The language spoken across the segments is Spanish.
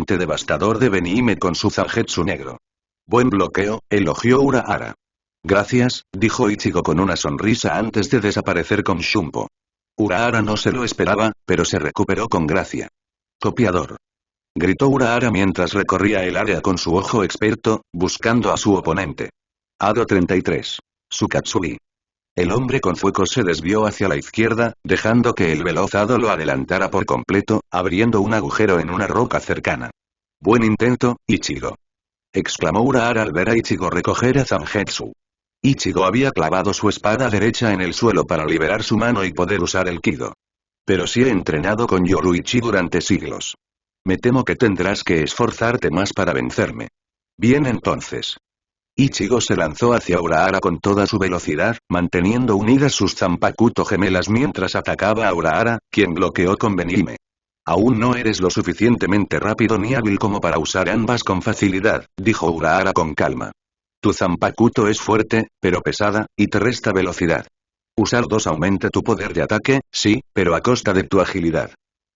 devastador de Benihime con su Zangetsu negro. Buen bloqueo, elogió Urahara. Gracias, dijo Ichigo con una sonrisa antes de desaparecer con Shumpo. Urahara no se lo esperaba, pero se recuperó con gracia. Copiador. Gritó Urahara mientras recorría el área con su ojo experto, buscando a su oponente. Hado 33. Sukatsui. El hombre con fuego se desvió hacia la izquierda, dejando que el veloz Hado lo adelantara por completo, abriendo un agujero en una roca cercana. Buen intento, Ichigo. Exclamó Urahara al ver a Ichigo recoger a Zangetsu. Ichigo había clavado su espada derecha en el suelo para liberar su mano y poder usar el Kido. Pero sí he entrenado con Yoruichi durante siglos. Me temo que tendrás que esforzarte más para vencerme. Bien entonces. Ichigo se lanzó hacia Urahara con toda su velocidad, manteniendo unidas sus Zanpakuto gemelas mientras atacaba a Urahara, quien bloqueó con Benihime. Aún no eres lo suficientemente rápido ni hábil como para usar ambas con facilidad, dijo Urahara con calma. Tu Zanpakuto es fuerte, pero pesada, y te resta velocidad. Usar dos aumenta tu poder de ataque, sí, pero a costa de tu agilidad.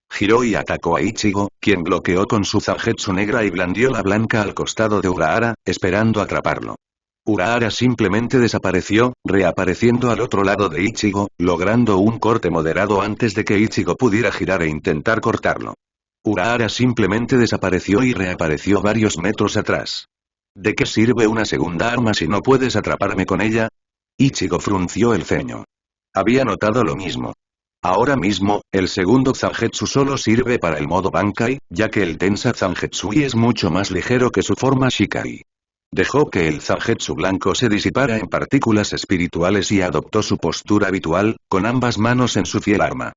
Giró y atacó a Ichigo, quien bloqueó con su Zangetsu negra y blandió la blanca al costado de Urahara, esperando atraparlo. Urahara simplemente desapareció, reapareciendo al otro lado de Ichigo, logrando un corte moderado antes de que Ichigo pudiera girar e intentar cortarlo. Urahara simplemente desapareció y reapareció varios metros atrás. ¿De qué sirve una segunda arma si no puedes atraparme con ella? Ichigo frunció el ceño. Había notado lo mismo. Ahora mismo, el segundo Zangetsu solo sirve para el modo Bankai, ya que el Tensa Zanjetsui es mucho más ligero que su forma Shikai. Dejó que el Zangetsu blanco se disipara en partículas espirituales y adoptó su postura habitual, con ambas manos en su fiel arma.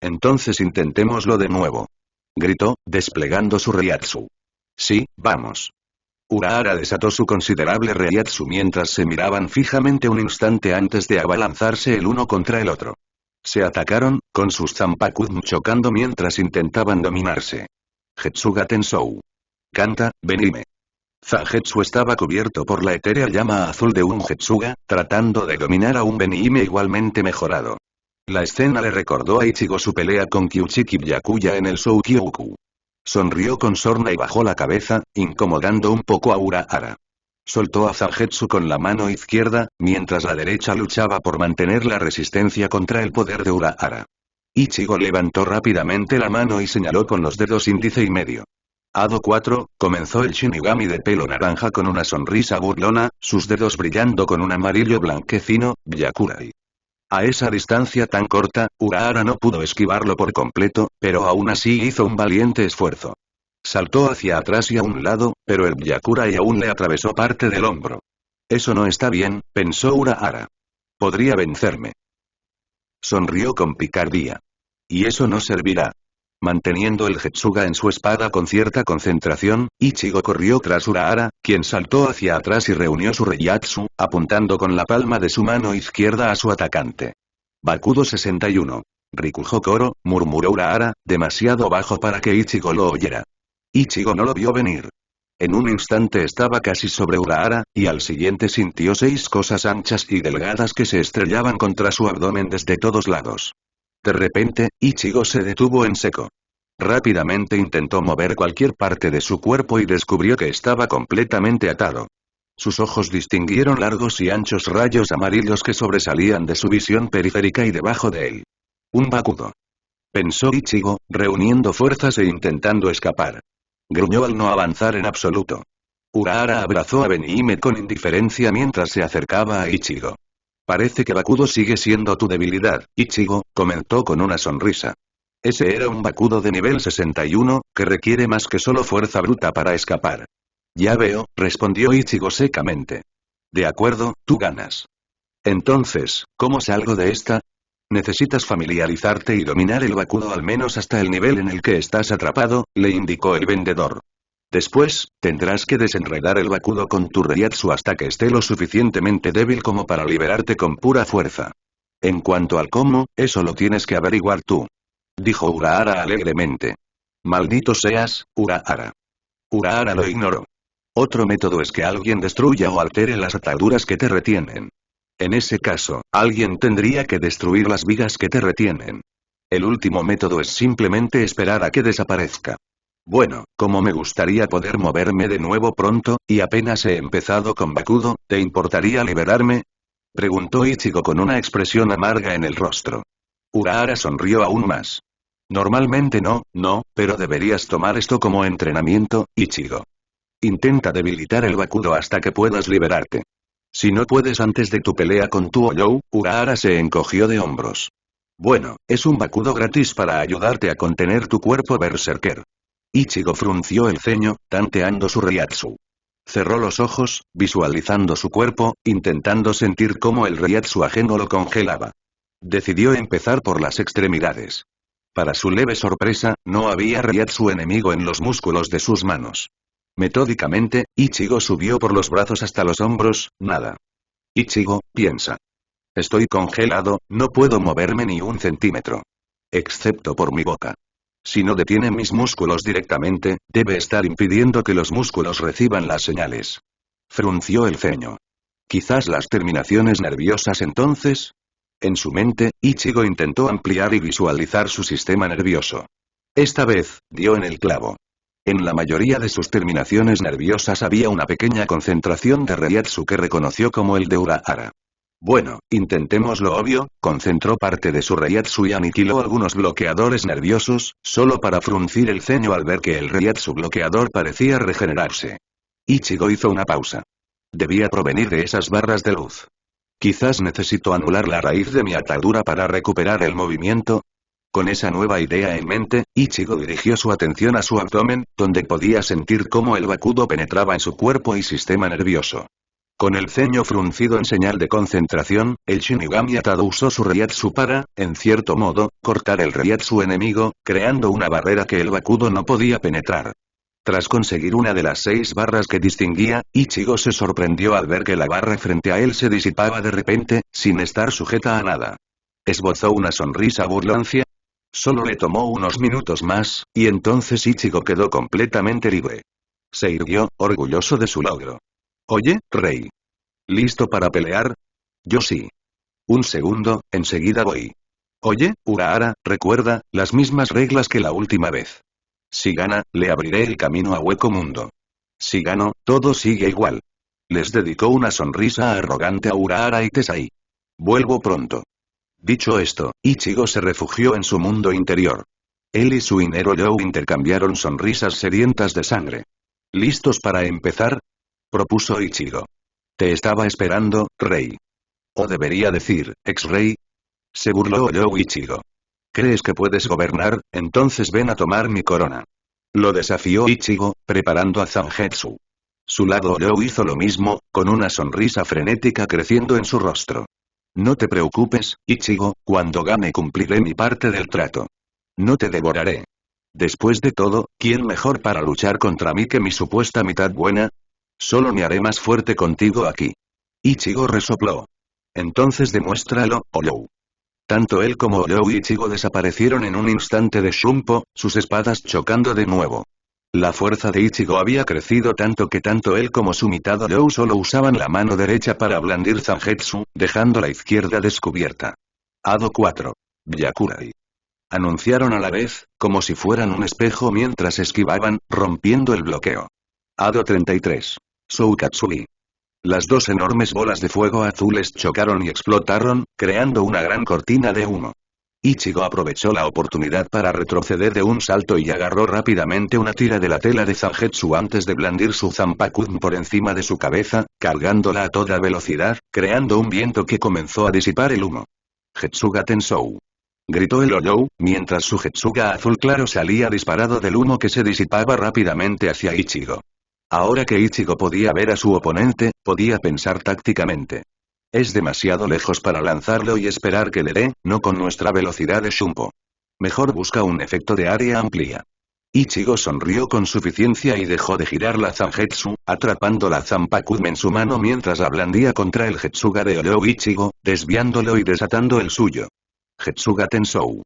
Entonces intentémoslo de nuevo. Gritó, desplegando su Reiatsu. Sí, vamos. Urahara desató su considerable Reiatsu mientras se miraban fijamente un instante antes de abalanzarse el uno contra el otro. Se atacaron, con sus Zanpakuto chocando mientras intentaban dominarse. Getsuga Tensou. Canta, Benihime. Zangetsu estaba cubierto por la etérea llama azul de un Getsuga, tratando de dominar a un Benihime igualmente mejorado. La escena le recordó a Ichigo su pelea con Kyuchiki Byakuya en el Soukyoku. Sonrió con sorna y bajó la cabeza, incomodando un poco a Urahara. Soltó a Zangetsu con la mano izquierda, mientras la derecha luchaba por mantener la resistencia contra el poder de Urahara. Ichigo levantó rápidamente la mano y señaló con los dedos índice y medio. Hado 4, comenzó el Shinigami de pelo naranja con una sonrisa burlona, sus dedos brillando con un amarillo blanquecino, Byakurai. A esa distancia tan corta, Urahara no pudo esquivarlo por completo, pero aún así hizo un valiente esfuerzo. Saltó hacia atrás y a un lado, pero el Byakurai aún le atravesó parte del hombro. Eso no está bien, pensó Urahara. Podría vencerme. Sonrió con picardía. Y eso no servirá. Manteniendo el Getsuga en su espada con cierta concentración, Ichigo corrió tras Urahara, quien saltó hacia atrás y reunió su Reiatsu, apuntando con la palma de su mano izquierda a su atacante. Bakudo 61. Rikuhokoro, murmuró Urahara, demasiado bajo para que Ichigo lo oyera. Ichigo no lo vio venir. En un instante estaba casi sobre Urahara, y al siguiente sintió 6 cosas anchas y delgadas que se estrellaban contra su abdomen desde todos lados. De repente, Ichigo se detuvo en seco. Rápidamente intentó mover cualquier parte de su cuerpo y descubrió que estaba completamente atado. Sus ojos distinguieron largos y anchos rayos amarillos que sobresalían de su visión periférica y debajo de él. Un Bakudo. Pensó Ichigo, reuniendo fuerzas e intentando escapar. Gruñó al no avanzar en absoluto. Urahara abrazó a Benihime con indiferencia mientras se acercaba a Ichigo. Parece que Bakudo sigue siendo tu debilidad, Ichigo, comentó con una sonrisa. Ese era un Bakudo de nivel 61, que requiere más que solo fuerza bruta para escapar. Ya veo, respondió Ichigo secamente. De acuerdo, tú ganas. Entonces, ¿cómo salgo de esta? Necesitas familiarizarte y dominar el Bakudo al menos hasta el nivel en el que estás atrapado, le indicó el vendedor. Después, tendrás que desenredar el Bakudo con tu Reiatsu hasta que esté lo suficientemente débil como para liberarte con pura fuerza. En cuanto al cómo, eso lo tienes que averiguar tú. Dijo Urahara alegremente. Maldito seas, Urahara. Urahara lo ignoró. Otro método es que alguien destruya o altere las ataduras que te retienen. En ese caso, alguien tendría que destruir las vigas que te retienen. El último método es simplemente esperar a que desaparezca. Bueno, como me gustaría poder moverme de nuevo pronto, y apenas he empezado con Bakudo, ¿te importaría liberarme? Preguntó Ichigo con una expresión amarga en el rostro. Urahara sonrió aún más. Normalmente no, pero deberías tomar esto como entrenamiento, Ichigo. Intenta debilitar el Bakudo hasta que puedas liberarte. Si no puedes antes de tu pelea con tu Oyou, Urahara se encogió de hombros. Bueno, es un Bakudo gratis para ayudarte a contener tu cuerpo berserker. Ichigo frunció el ceño, tanteando su Reiatsu. Cerró los ojos, visualizando su cuerpo, intentando sentir cómo el Reiatsu ajeno lo congelaba. Decidió empezar por las extremidades. Para su leve sorpresa, no había Reiatsu enemigo en los músculos de sus manos. Metódicamente, Ichigo subió por los brazos hasta los hombros, nada. Ichigo, piensa. Estoy congelado, no puedo moverme ni un centímetro. Excepto por mi boca. Si no detiene mis músculos directamente, debe estar impidiendo que los músculos reciban las señales. Frunció el ceño. Quizás las terminaciones nerviosas entonces. En su mente, Ichigo intentó ampliar y visualizar su sistema nervioso. Esta vez, dio en el clavo. En la mayoría de sus terminaciones nerviosas había una pequeña concentración de Reiatsu que reconoció como el de Urahara. Bueno, intentemos lo obvio, concentró parte de su Reiatsu y aniquiló algunos bloqueadores nerviosos, solo para fruncir el ceño al ver que el Reiatsu bloqueador parecía regenerarse. Ichigo hizo una pausa. Debía provenir de esas barras de luz. Quizás necesito anular la raíz de mi atadura para recuperar el movimiento. Con esa nueva idea en mente, Ichigo dirigió su atención a su abdomen, donde podía sentir cómo el Bakudo penetraba en su cuerpo y sistema nervioso. Con el ceño fruncido en señal de concentración, el Shinigami atado usó su Reiatsu para, en cierto modo, cortar el Reiatsu enemigo, creando una barrera que el Bakudo no podía penetrar. Tras conseguir una de las 6 barras que distinguía, Ichigo se sorprendió al ver que la barra frente a él se disipaba de repente, sin estar sujeta a nada. Esbozó una sonrisa burloncia. Solo le tomó unos minutos más, y entonces Ichigo quedó completamente libre. Se irguió, orgulloso de su logro. Oye, Rey. ¿Listo para pelear? Yo sí. Un segundo, enseguida voy. Oye, Urahara, recuerda, las mismas reglas que la última vez. Si gana, le abriré el camino a Hueco Mundo. Si gano, todo sigue igual. Les dedicó una sonrisa arrogante a Urahara y Tesai. Vuelvo pronto. Dicho esto, Ichigo se refugió en su mundo interior. Él y su Inner Oyou intercambiaron sonrisas sedientas de sangre. ¿Listos para empezar? Propuso Ichigo. Te estaba esperando, Rey. O debería decir, ex-rey. Se burló Oyou Ichigo. ¿Crees que puedes gobernar? Entonces ven a tomar mi corona. Lo desafió Ichigo, preparando a Zangetsu. Su lado Oyou hizo lo mismo, con una sonrisa frenética creciendo en su rostro. No te preocupes, Ichigo, cuando gane cumpliré mi parte del trato. No te devoraré. Después de todo, ¿quién mejor para luchar contra mí que mi supuesta mitad buena? Solo me haré más fuerte contigo aquí. Ichigo resopló. Entonces demuéstralo, Oyou. Tanto él como Oyou y Ichigo desaparecieron en un instante de Shunpo, sus espadas chocando de nuevo. La fuerza de Ichigo había crecido tanto que tanto él como su mitad Oyou solo usaban la mano derecha para blandir Zangetsu, dejando la izquierda descubierta. Hado 4. Byakurai. Anunciaron a la vez, como si fueran un espejo mientras esquivaban, rompiendo el bloqueo. Hado 33. Soukatsui. Las 2 enormes bolas de fuego azules chocaron y explotaron, creando una gran cortina de humo. Ichigo aprovechó la oportunidad para retroceder de un salto y agarró rápidamente una tira de la tela de Zangetsu antes de blandir su Zanpakuun por encima de su cabeza, cargándola a toda velocidad, creando un viento que comenzó a disipar el humo. Getsuga Tensou. Gritó el Oyou, mientras su Getsuga azul claro salía disparado del humo que se disipaba rápidamente hacia Ichigo. Ahora que Ichigo podía ver a su oponente, podía pensar tácticamente. Es demasiado lejos para lanzarlo y esperar que le dé, no con nuestra velocidad de Shunpo. Mejor busca un efecto de área amplia. Ichigo sonrió con suficiencia y dejó de girar la Zangetsu, atrapando la Zanpakuun en su mano mientras la blandía contra el Getsuga de Oyou Ichigo, desviándolo y desatando el suyo. Getsuga Tensou.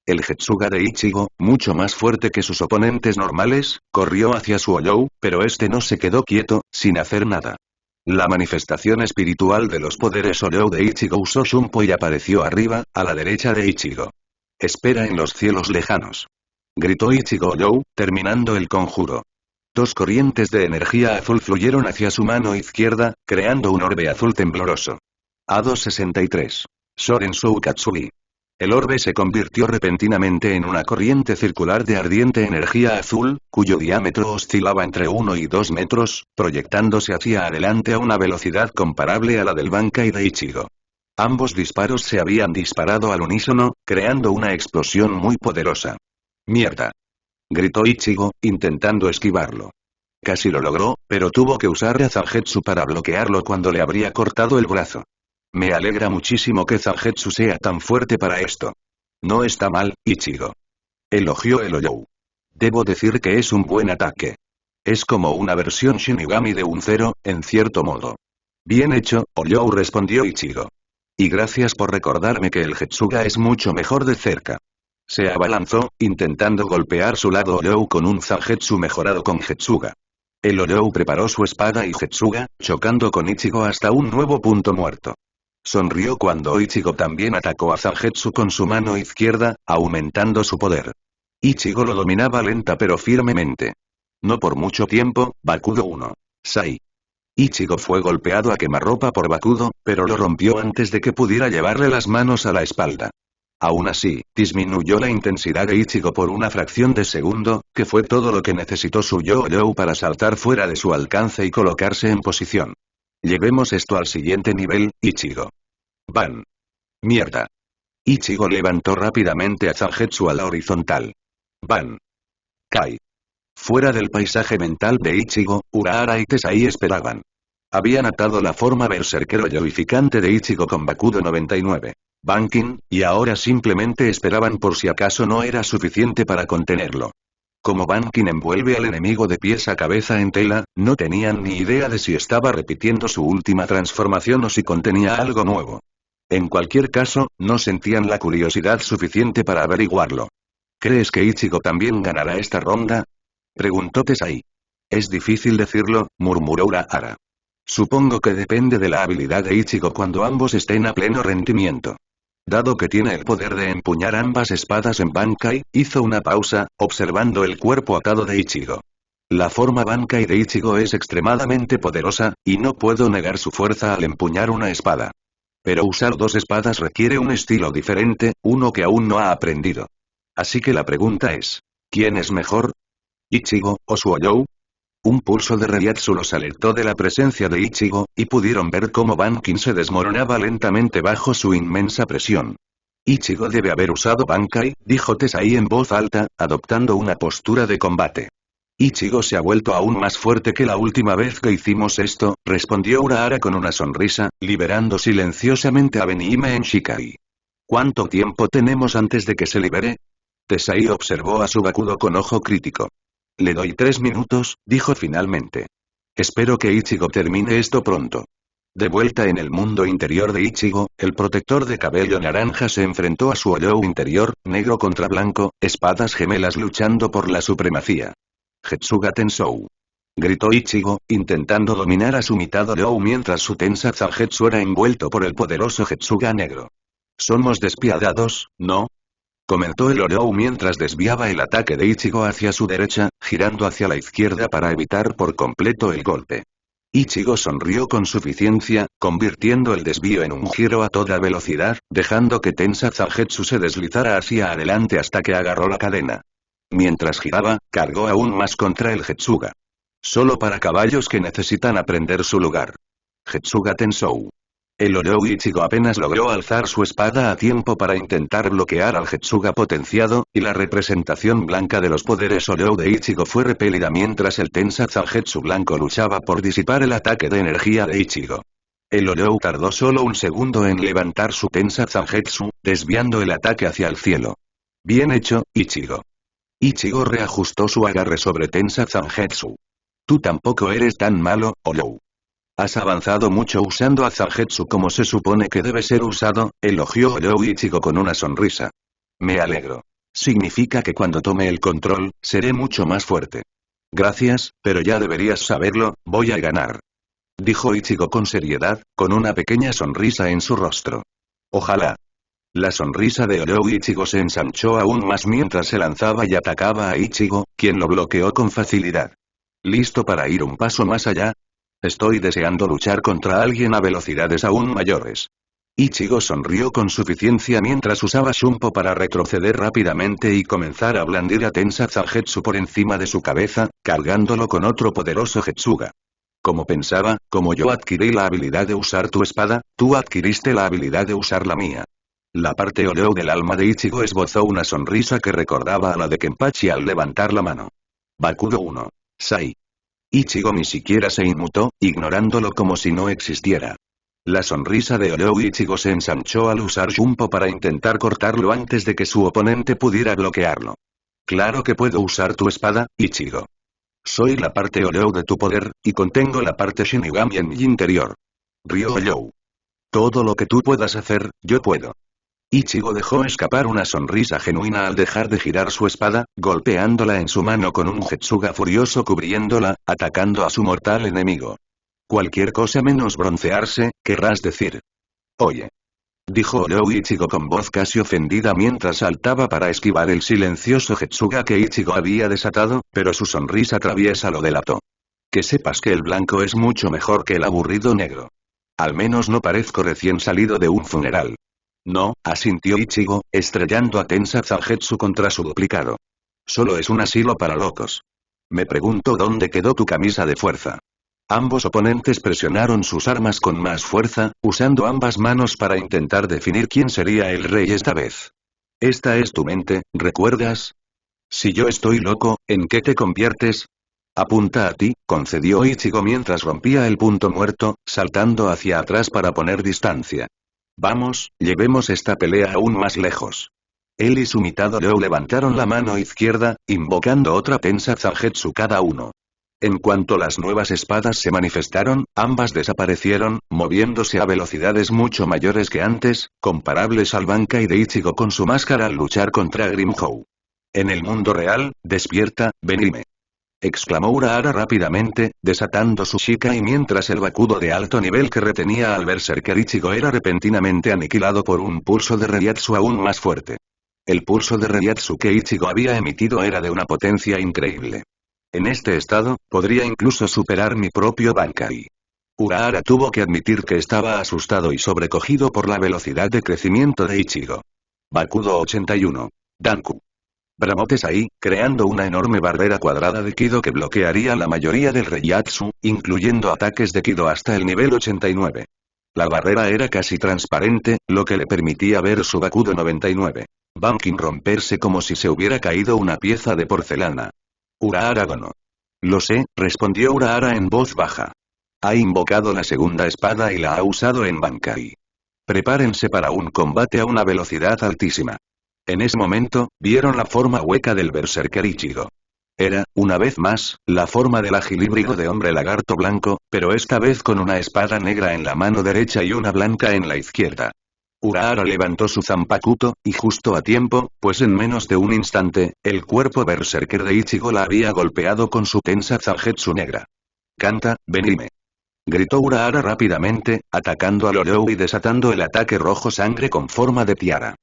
El Getsuga de Ichigo, mucho más fuerte que sus oponentes normales, corrió hacia su Oyou, pero este no se quedó quieto, sin hacer nada. La manifestación espiritual de los poderes Oyou de Ichigo usó Shunpo y apareció arriba, a la derecha de Ichigo. Espera en los cielos lejanos. Gritó Ichigo Olyou, terminando el conjuro. Dos corrientes de energía azul fluyeron hacia su mano izquierda, creando un orbe azul tembloroso. A263. Sorensou Katsui. El orbe se convirtió repentinamente en una corriente circular de ardiente energía azul, cuyo diámetro oscilaba entre 1 y 2 metros, proyectándose hacia adelante a una velocidad comparable a la del Bankai de Ichigo. Ambos disparos se habían disparado al unísono, creando una explosión muy poderosa. ¡Mierda!, gritó Ichigo, intentando esquivarlo. Casi lo logró, pero tuvo que usar a Zangetsu para bloquearlo cuando le habría cortado el brazo. Me alegra muchísimo que Zangetsu sea tan fuerte para esto. No está mal, Ichigo. Elogió el Olyou. Debo decir que es un buen ataque. Es como una versión Shinigami de un cero, en cierto modo. Bien hecho, Olyou, respondió Ichigo. Y gracias por recordarme que el Getsuga es mucho mejor de cerca. Se abalanzó, intentando golpear su lado Olyou con un Zangetsu mejorado con Getsuga. El Olyou preparó su espada y Getsuga, chocando con Ichigo hasta un nuevo punto muerto. Sonrió cuando Ichigo también atacó a Zangetsu con su mano izquierda, aumentando su poder. Ichigo lo dominaba lenta pero firmemente. No por mucho tiempo. Bakudo 1. Sai. Ichigo fue golpeado a quemarropa por Bakudo, pero lo rompió antes de que pudiera llevarle las manos a la espalda. Aún así, disminuyó la intensidad de Ichigo por una fracción de segundo, que fue todo lo que necesitó su Yo-Yo para saltar fuera de su alcance y colocarse en posición. Llevemos esto al siguiente nivel, Ichigo. ¡Ban! ¡Mierda! Ichigo levantó rápidamente a Zangetsu a la horizontal. ¡Ban! ¡Kai! Fuera del paisaje mental de Ichigo, Urahara y Tesai esperaban. Habían atado la forma berserkero yoificante de Ichigo con Bakudo 99. Bankin, y ahora simplemente esperaban por si acaso no era suficiente para contenerlo. Como Bankin envuelve al enemigo de pies a cabeza en tela, no tenían ni idea de si estaba repitiendo su última transformación o si contenía algo nuevo. En cualquier caso, no sentían la curiosidad suficiente para averiguarlo. ¿Crees que Ichigo también ganará esta ronda?, preguntó Tesai. Es difícil decirlo, murmuró Urahara. Supongo que depende de la habilidad de Ichigo cuando ambos estén a pleno rendimiento. Dado que tiene el poder de empuñar ambas espadas en Bankai, hizo una pausa, observando el cuerpo atado de Ichigo. La forma Bankai de Ichigo es extremadamente poderosa, y no puedo negar su fuerza al empuñar una espada. Pero usar dos espadas requiere un estilo diferente, uno que aún no ha aprendido. Así que la pregunta es, ¿quién es mejor? ¿Ichigo, o su Olyou? Un pulso de Reiatsu los alertó de la presencia de Ichigo, y pudieron ver cómo Bankin se desmoronaba lentamente bajo su inmensa presión. Ichigo debe haber usado Bankai, dijo Tesai en voz alta, adoptando una postura de combate. Ichigo se ha vuelto aún más fuerte que la última vez que hicimos esto, respondió Urahara con una sonrisa, liberando silenciosamente a Benihime en Shikai. ¿Cuánto tiempo tenemos antes de que se libere? Tesai observó a su Bakudo con ojo crítico. Le doy 3 minutos, dijo finalmente. Espero que Ichigo termine esto pronto. De vuelta en el mundo interior de Ichigo, el protector de cabello naranja se enfrentó a su Olyou interior, negro contra blanco, espadas gemelas luchando por la supremacía. Getsuga Tensou. Gritó Ichigo, intentando dominar a su mitad Olyou mientras su tensa Zangetsu era envuelto por el poderoso Getsuga negro. Somos despiadados, ¿no?, comentó el Olyou mientras desviaba el ataque de Ichigo hacia su derecha, girando hacia la izquierda para evitar por completo el golpe. Ichigo sonrió con suficiencia, convirtiendo el desvío en un giro a toda velocidad, dejando que tensa Zangetsu se deslizara hacia adelante hasta que agarró la cadena. Mientras giraba, cargó aún más contra el Getsuga. Solo para caballos que necesitan aprender su lugar. Getsuga Tensou. El Olyou Ichigo apenas logró alzar su espada a tiempo para intentar bloquear al Getsuga potenciado, y la representación blanca de los poderes Olyou de Ichigo fue repelida mientras el tensa Zangetsu blanco luchaba por disipar el ataque de energía de Ichigo. El Olyou tardó solo un segundo en levantar su tensa Zangetsu, desviando el ataque hacia el cielo. Bien hecho, Ichigo. Ichigo reajustó su agarre sobre tensa Zangetsu. Tú tampoco eres tan malo, Olyou. Has avanzado mucho usando a Zangetsu como se supone que debe ser usado, elogió Olyou Ichigo con una sonrisa. Me alegro. Significa que cuando tome el control, seré mucho más fuerte. Gracias, pero ya deberías saberlo, voy a ganar. Dijo Ichigo con seriedad, con una pequeña sonrisa en su rostro. Ojalá. La sonrisa de Oyou Ichigo se ensanchó aún más mientras se lanzaba y atacaba a Ichigo, quien lo bloqueó con facilidad. ¿Listo para ir un paso más allá? Estoy deseando luchar contra alguien a velocidades aún mayores. Ichigo sonrió con suficiencia mientras usaba Shunpo para retroceder rápidamente y comenzar a blandir a Tensa Zangetsu por encima de su cabeza, cargándolo con otro poderoso Getsuga. Como pensaba, como yo adquirí la habilidad de usar tu espada, tú adquiriste la habilidad de usar la mía. La parte Oyou del alma de Ichigo esbozó una sonrisa que recordaba a la de Kenpachi al levantar la mano. Bakugo 1. Sai. Ichigo ni siquiera se inmutó, ignorándolo como si no existiera. La sonrisa de Oyou Ichigo se ensanchó al usar Shunpo para intentar cortarlo antes de que su oponente pudiera bloquearlo. Claro que puedo usar tu espada, Ichigo. Soy la parte Oyou de tu poder, y contengo la parte Shinigami en mi interior. Rió Oyou. Todo lo que tú puedas hacer, yo puedo. Ichigo dejó escapar una sonrisa genuina al dejar de girar su espada, golpeándola en su mano con un Getsuga furioso cubriéndola, atacando a su mortal enemigo. Cualquier cosa menos broncearse, querrás decir. Oye. Dijo Oyou Ichigo con voz casi ofendida mientras saltaba para esquivar el silencioso Getsuga que Ichigo había desatado, pero su sonrisa traviesa lo delató. Que sepas que el blanco es mucho mejor que el aburrido negro. Al menos no parezco recién salido de un funeral. No, asintió Ichigo, estrellando a Tensa Zangetsu contra su duplicado. Solo es un asilo para locos. Me pregunto dónde quedó tu camisa de fuerza. Ambos oponentes presionaron sus armas con más fuerza, usando ambas manos para intentar definir quién sería el rey esta vez. Esta es tu mente, ¿recuerdas? Si yo estoy loco, ¿en qué te conviertes? Apunta a ti, concedió Ichigo mientras rompía el punto muerto, saltando hacia atrás para poner distancia. Vamos, llevemos esta pelea aún más lejos. Él y su mitad Oyou levantaron la mano izquierda, invocando otra Tensa Zangetsu cada uno. En cuanto las nuevas espadas se manifestaron, ambas desaparecieron, moviéndose a velocidades mucho mayores que antes, comparables al Bankai de Ichigo con su máscara al luchar contra Grimmjow. En el mundo real, despierta, venime. Exclamó Urahara rápidamente, desatando su Shikai mientras el Bakudo de alto nivel que retenía al Berserker Ichigo era repentinamente aniquilado por un pulso de Reiatsu aún más fuerte. El pulso de Reiatsu que Ichigo había emitido era de una potencia increíble. En este estado, podría incluso superar mi propio Bankai. Urahara tuvo que admitir que estaba asustado y sobrecogido por la velocidad de crecimiento de Ichigo. Bakudo 81. Danku. Bramotes ahí, creando una enorme barrera cuadrada de Kido que bloquearía la mayoría del Reiatsu, incluyendo ataques de Kido hasta el nivel 89. La barrera era casi transparente, lo que le permitía ver su Bakudo 99. Bankin romperse como si se hubiera caído una pieza de porcelana. Urahara Gono. Lo sé, respondió Urahara en voz baja. Ha invocado la segunda espada y la ha usado en Bankai. Prepárense para un combate a una velocidad altísima. En ese momento, vieron la forma hueca del Berserker Ichigo. Era, una vez más, la forma del ágil híbrido de hombre lagarto blanco, pero esta vez con una espada negra en la mano derecha y una blanca en la izquierda. Urahara levantó su Zanpakuto, y justo a tiempo, pues en menos de un instante, el cuerpo Berserker de Ichigo la había golpeado con su Tensa Zangetsu negra. Canta, venime. Gritó Urahara rápidamente, atacando al Oyou y desatando el ataque rojo sangre con forma de tiara.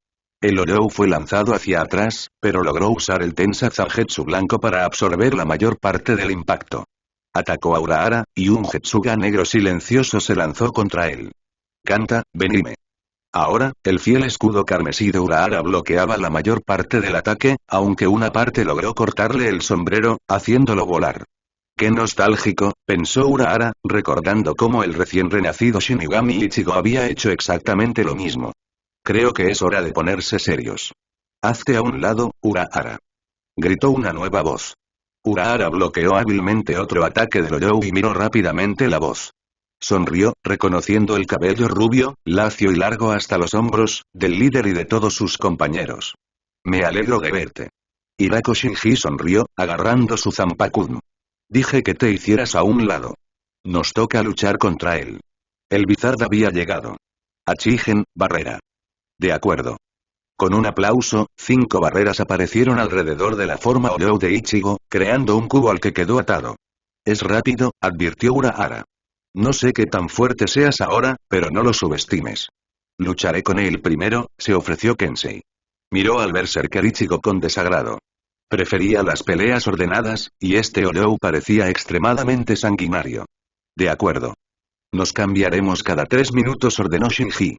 El Oyou fue lanzado hacia atrás, pero logró usar el Tensa Zangetsu blanco para absorber la mayor parte del impacto. Atacó a Urahara, y un Getsuga negro silencioso se lanzó contra él. Canta, venime. Ahora, el fiel escudo carmesí de Urahara bloqueaba la mayor parte del ataque, aunque una parte logró cortarle el sombrero, haciéndolo volar. Qué nostálgico, pensó Urahara, recordando cómo el recién renacido Shinigami Ichigo había hecho exactamente lo mismo. Creo que es hora de ponerse serios. Hazte a un lado, Urahara. Gritó una nueva voz. Urahara bloqueó hábilmente otro ataque del Oyou y miró rápidamente la voz. Sonrió, reconociendo el cabello rubio, lacio y largo hasta los hombros, del líder y de todos sus compañeros. Me alegro de verte. Hirako Shinji sonrió, agarrando su Zanpakuto. Dije que te hicieras a un lado. Nos toca luchar contra él. El Bizard había llegado. Achigen, barrera. De acuerdo. Con un aplauso, 5 barreras aparecieron alrededor de la forma Oyou de Ichigo, creando un cubo al que quedó atado. Es rápido, advirtió Urahara. No sé qué tan fuerte seas ahora, pero no lo subestimes. Lucharé con él primero, se ofreció Kensei. Miró al berserker Ichigo con desagrado. Prefería las peleas ordenadas, y este Olou parecía extremadamente sanguinario. De acuerdo. Nos cambiaremos cada 3 minutos, ordenó Shinji.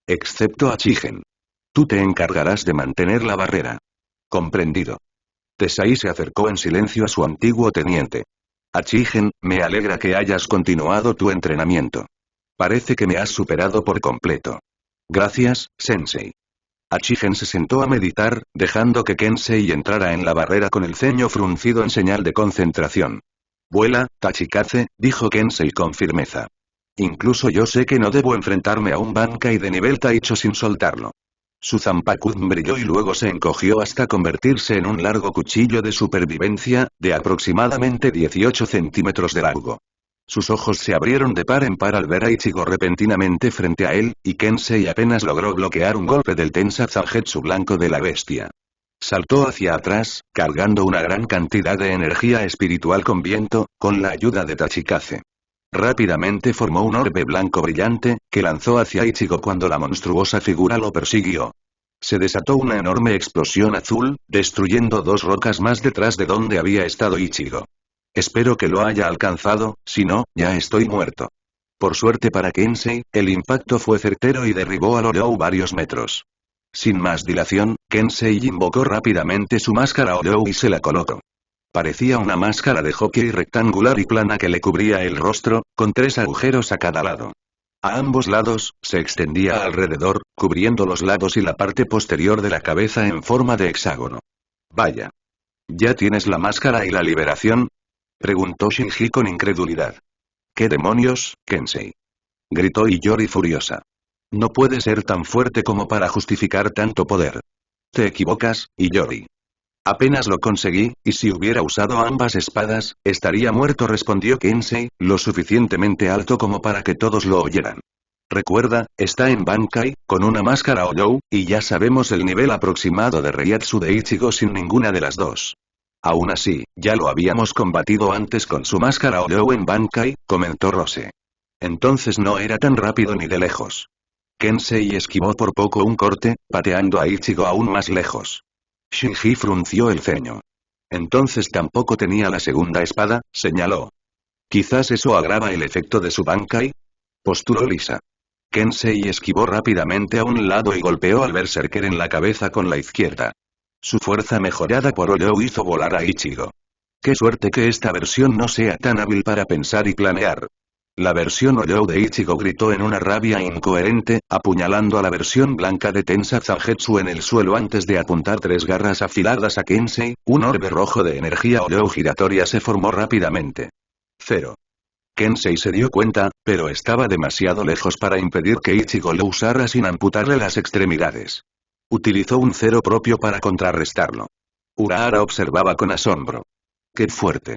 Excepto a Chigen. Tú te encargarás de mantener la barrera. Comprendido. Tesai se acercó en silencio a su antiguo teniente. Achigen, me alegra que hayas continuado tu entrenamiento. Parece que me has superado por completo. Gracias, Sensei. Achigen se sentó a meditar, dejando que Kensei entrara en la barrera con el ceño fruncido en señal de concentración. Vuela, Tachikaze, dijo Kensei con firmeza. Incluso yo sé que no debo enfrentarme a un Bankai de nivel Taicho sin soltarlo. Su Zanpakuzen brilló y luego se encogió hasta convertirse en un largo cuchillo de supervivencia, de aproximadamente 18 centímetros de largo. Sus ojos se abrieron de par en par al ver a Ichigo repentinamente frente a él, y Kensei apenas logró bloquear un golpe del Tensa Zangetsu blanco de la bestia. Saltó hacia atrás, cargando una gran cantidad de energía espiritual con viento, con la ayuda de Tachikaze. Rápidamente formó un orbe blanco brillante, que lanzó hacia Ichigo cuando la monstruosa figura lo persiguió. Se desató una enorme explosión azul, destruyendo 2 rocas más detrás de donde había estado Ichigo. Espero que lo haya alcanzado, si no, ya estoy muerto. Por suerte para Kensei, el impacto fue certero y derribó al Olou varios metros. Sin más dilación, Kensei invocó rápidamente su máscara Olou y se la colocó. Parecía una máscara de hockey rectangular y plana que le cubría el rostro, con 3 agujeros a cada lado. A ambos lados, se extendía alrededor, cubriendo los lados y la parte posterior de la cabeza en forma de hexágono. Vaya. ¿Ya tienes la máscara y la liberación? Preguntó Shinji con incredulidad. ¿Qué demonios, Kensei? Gritó Iyori furiosa. No puede ser tan fuerte como para justificar tanto poder. Te equivocas, Iyori. Apenas lo conseguí, y si hubiera usado ambas espadas, estaría muerto, respondió Kensei, lo suficientemente alto como para que todos lo oyeran. Recuerda, está en Bankai, con una máscara Olou, y ya sabemos el nivel aproximado de Reiatsu de Ichigo sin ninguna de las dos. Aún así, ya lo habíamos combatido antes con su máscara Olou en Bankai, comentó Rose. Entonces no era tan rápido ni de lejos. Kensei esquivó por poco un corte, pateando a Ichigo aún más lejos. Shinji frunció el ceño. Entonces tampoco tenía la segunda espada, señaló. Quizás eso agrava el efecto de su Bankai. Posturó Lisa. Kensei esquivó rápidamente a un lado y golpeó al berserker en la cabeza con la izquierda. Su fuerza mejorada por Olou hizo volar a Ichigo. Qué suerte que esta versión no sea tan hábil para pensar y planear. La versión Olou de Ichigo gritó en una rabia incoherente, apuñalando a la versión blanca de Tensa Zangetsu en el suelo antes de apuntar 3 garras afiladas a Kensei. Un orbe rojo de energía Olou giratoria se formó rápidamente. 0. Kensei se dio cuenta, pero estaba demasiado lejos para impedir que Ichigo lo usara sin amputarle las extremidades. Utilizó un 0 propio para contrarrestarlo. Urahara observaba con asombro. ¡Qué fuerte!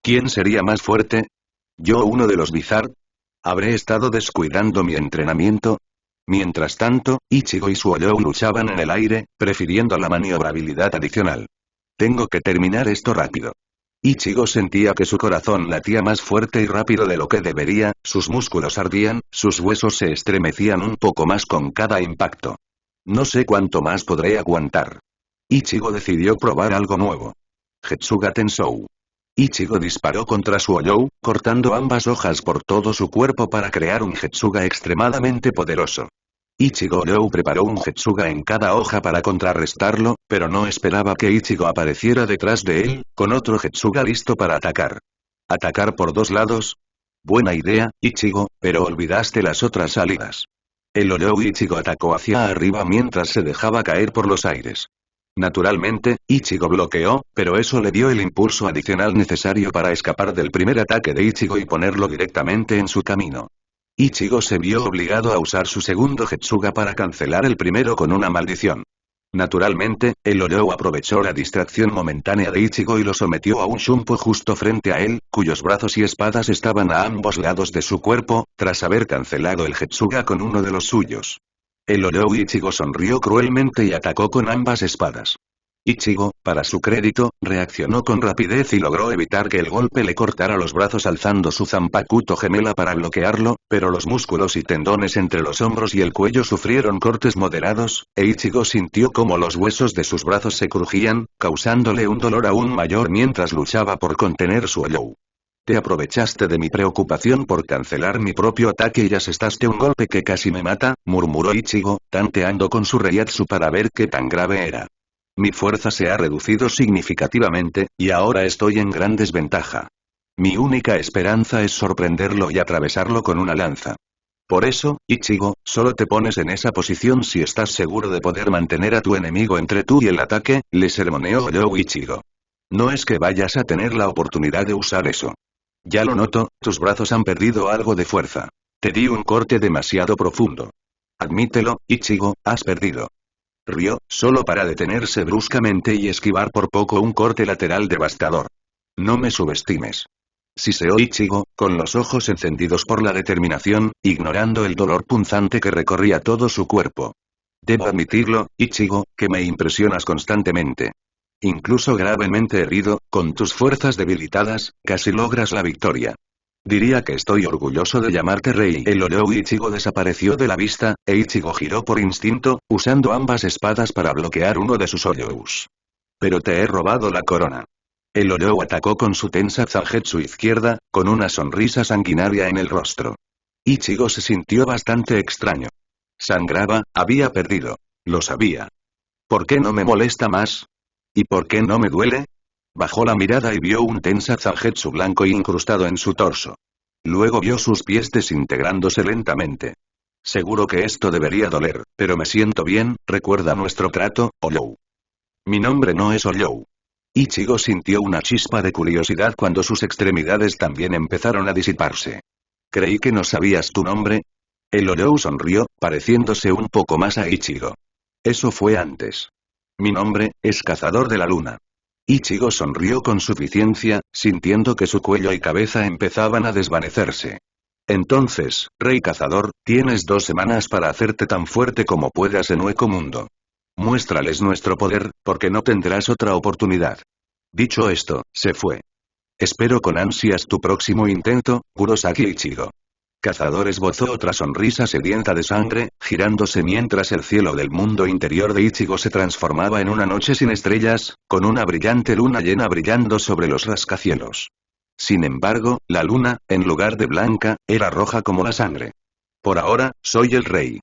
¿Quién sería más fuerte? ¿Yo, uno de los Bizarre? ¿Habré estado descuidando mi entrenamiento? Mientras tanto, Ichigo y su Olou luchaban en el aire, prefiriendo la maniobrabilidad adicional. Tengo que terminar esto rápido. Ichigo sentía que su corazón latía más fuerte y rápido de lo que debería, sus músculos ardían, sus huesos se estremecían un poco más con cada impacto. No sé cuánto más podré aguantar. Ichigo decidió probar algo nuevo. Getsuga Tensou. Ichigo disparó contra su Olou, cortando ambas hojas por todo su cuerpo para crear un Getsuga extremadamente poderoso. Ichigo Olou preparó un Getsuga en cada hoja para contrarrestarlo, pero no esperaba que Ichigo apareciera detrás de él, con otro Getsuga listo para atacar. ¿Atacar por 2 lados? Buena idea, Ichigo, pero olvidaste las otras salidas. El Olou Ichigo atacó hacia arriba mientras se dejaba caer por los aires. Naturalmente, Ichigo bloqueó, pero eso le dio el impulso adicional necesario para escapar del primer ataque de Ichigo y ponerlo directamente en su camino. Ichigo se vio obligado a usar su segundo Getsuga para cancelar el primero con una maldición. Naturalmente, el Olou aprovechó la distracción momentánea de Ichigo y lo sometió a un Shunpo justo frente a él, cuyos brazos y espadas estaban a ambos lados de su cuerpo, tras haber cancelado el Getsuga con uno de los suyos. El Olou Ichigo sonrió cruelmente y atacó con ambas espadas. Ichigo, para su crédito, reaccionó con rapidez y logró evitar que el golpe le cortara los brazos alzando su Zanpakuto gemela para bloquearlo, pero los músculos y tendones entre los hombros y el cuello sufrieron cortes moderados, e Ichigo sintió como los huesos de sus brazos se crujían, causándole un dolor aún mayor mientras luchaba por contener su Olou. Te aprovechaste de mi preocupación por cancelar mi propio ataque y asestaste un golpe que casi me mata, murmuró Ichigo, tanteando con su Reiatsu para ver qué tan grave era. Mi fuerza se ha reducido significativamente, y ahora estoy en gran desventaja. Mi única esperanza es sorprenderlo y atravesarlo con una lanza. Por eso, Ichigo, solo te pones en esa posición si estás seguro de poder mantener a tu enemigo entre tú y el ataque, le sermoneó Olou Ichigo. No es que vayas a tener la oportunidad de usar eso. Ya lo noto, tus brazos han perdido algo de fuerza. Te di un corte demasiado profundo. Admítelo, Ichigo, has perdido. Rió, solo para detenerse bruscamente y esquivar por poco un corte lateral devastador. No me subestimes. Siseó Ichigo, con los ojos encendidos por la determinación, ignorando el dolor punzante que recorría todo su cuerpo. Debo admitirlo, Ichigo, que me impresionas constantemente. Incluso gravemente herido, con tus fuerzas debilitadas, casi logras la victoria. Diría que estoy orgulloso de llamarte rey. El Olou Ichigo desapareció de la vista, e Ichigo giró por instinto, usando ambas espadas para bloquear uno de sus Olous. Pero te he robado la corona. El Olou atacó con su tensa Zangetsu izquierda, con una sonrisa sanguinaria en el rostro. Ichigo se sintió bastante extraño. Sangraba, había perdido. Lo sabía. ¿Por qué no me molesta más? ¿Y por qué no me duele? Bajó la mirada y vio un tensa Zangetsu blanco incrustado en su torso. Luego vio sus pies desintegrándose lentamente. Seguro que esto debería doler, pero me siento bien, recuerda nuestro trato, Olou. Mi nombre no es Olou. Ichigo sintió una chispa de curiosidad cuando sus extremidades también empezaron a disiparse. Creí que no sabías tu nombre. El Olou sonrió, pareciéndose un poco más a Ichigo. Eso fue antes. Mi nombre, es Cazador de la Luna. Ichigo sonrió con suficiencia, sintiendo que su cuello y cabeza empezaban a desvanecerse. Entonces, Rey Cazador, tienes 2 semanas para hacerte tan fuerte como puedas en Hueco Mundo. Muéstrales nuestro poder, porque no tendrás otra oportunidad. Dicho esto, se fue. Espero con ansias tu próximo intento, Kurosaki Ichigo. Cazador esbozó otra sonrisa sedienta de sangre, girándose mientras el cielo del mundo interior de Ichigo se transformaba en una noche sin estrellas, con una brillante luna llena brillando sobre los rascacielos. Sin embargo, la luna, en lugar de blanca, era roja como la sangre. Por ahora, soy el rey.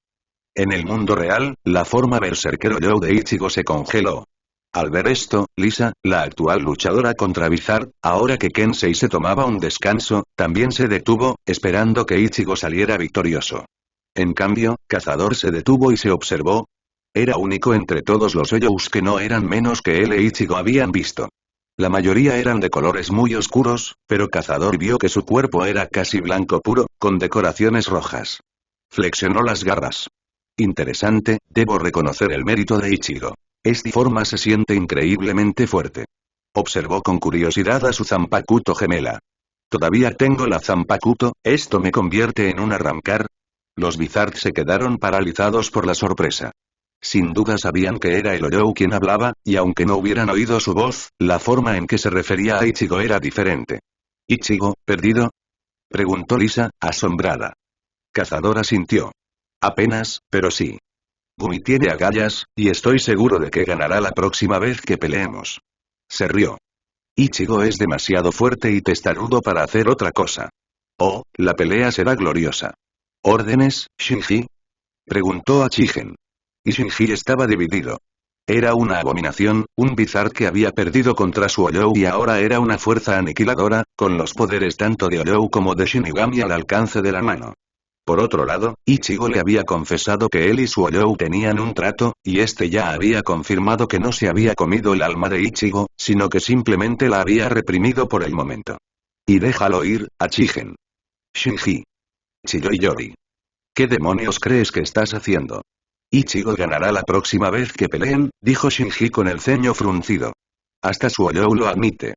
En el mundo real, la forma berserker Olou de Ichigo se congeló. Al ver esto, Lisa, la actual luchadora contra Bizarre, ahora que Kensei se tomaba un descanso, también se detuvo, esperando que Ichigo saliera victorioso. En cambio, Cazador se detuvo y se observó. Era único entre todos los Olous que no eran menos que él e Ichigo habían visto. La mayoría eran de colores muy oscuros, pero Cazador vio que su cuerpo era casi blanco puro, con decoraciones rojas. Flexionó las garras. Interesante, debo reconocer el mérito de Ichigo. Esta forma se siente increíblemente fuerte. Observó con curiosidad a su Zanpakuto gemela. Todavía tengo la Zanpakuto, ¿esto me convierte en un arrancar? Los Bizarre se quedaron paralizados por la sorpresa. Sin duda sabían que era el Olou quien hablaba, y aunque no hubieran oído su voz, la forma en que se refería a Ichigo era diferente. ¿Ichigo, perdido? Preguntó Lisa, asombrada. Cazador asintió. Apenas, pero sí. Gumi tiene agallas, y estoy seguro de que ganará la próxima vez que peleemos. Se rió. Ichigo es demasiado fuerte y testarudo para hacer otra cosa. Oh, la pelea será gloriosa. ¿Órdenes, Shinji? Preguntó a Chigen. Y Shinji estaba dividido. Era una abominación, un Bizarre que había perdido contra su Olou y ahora era una fuerza aniquiladora, con los poderes tanto de Olou como de Shinigami al alcance de la mano. Por otro lado, Ichigo le había confesado que él y su Olou tenían un trato, y este ya había confirmado que no se había comido el alma de Ichigo, sino que simplemente la había reprimido por el momento. Y déjalo ir, Achigen. Shinji. Chilló Yori. ¿Qué demonios crees que estás haciendo? Ichigo ganará la próxima vez que peleen, dijo Shinji con el ceño fruncido. Hasta su Olou lo admite.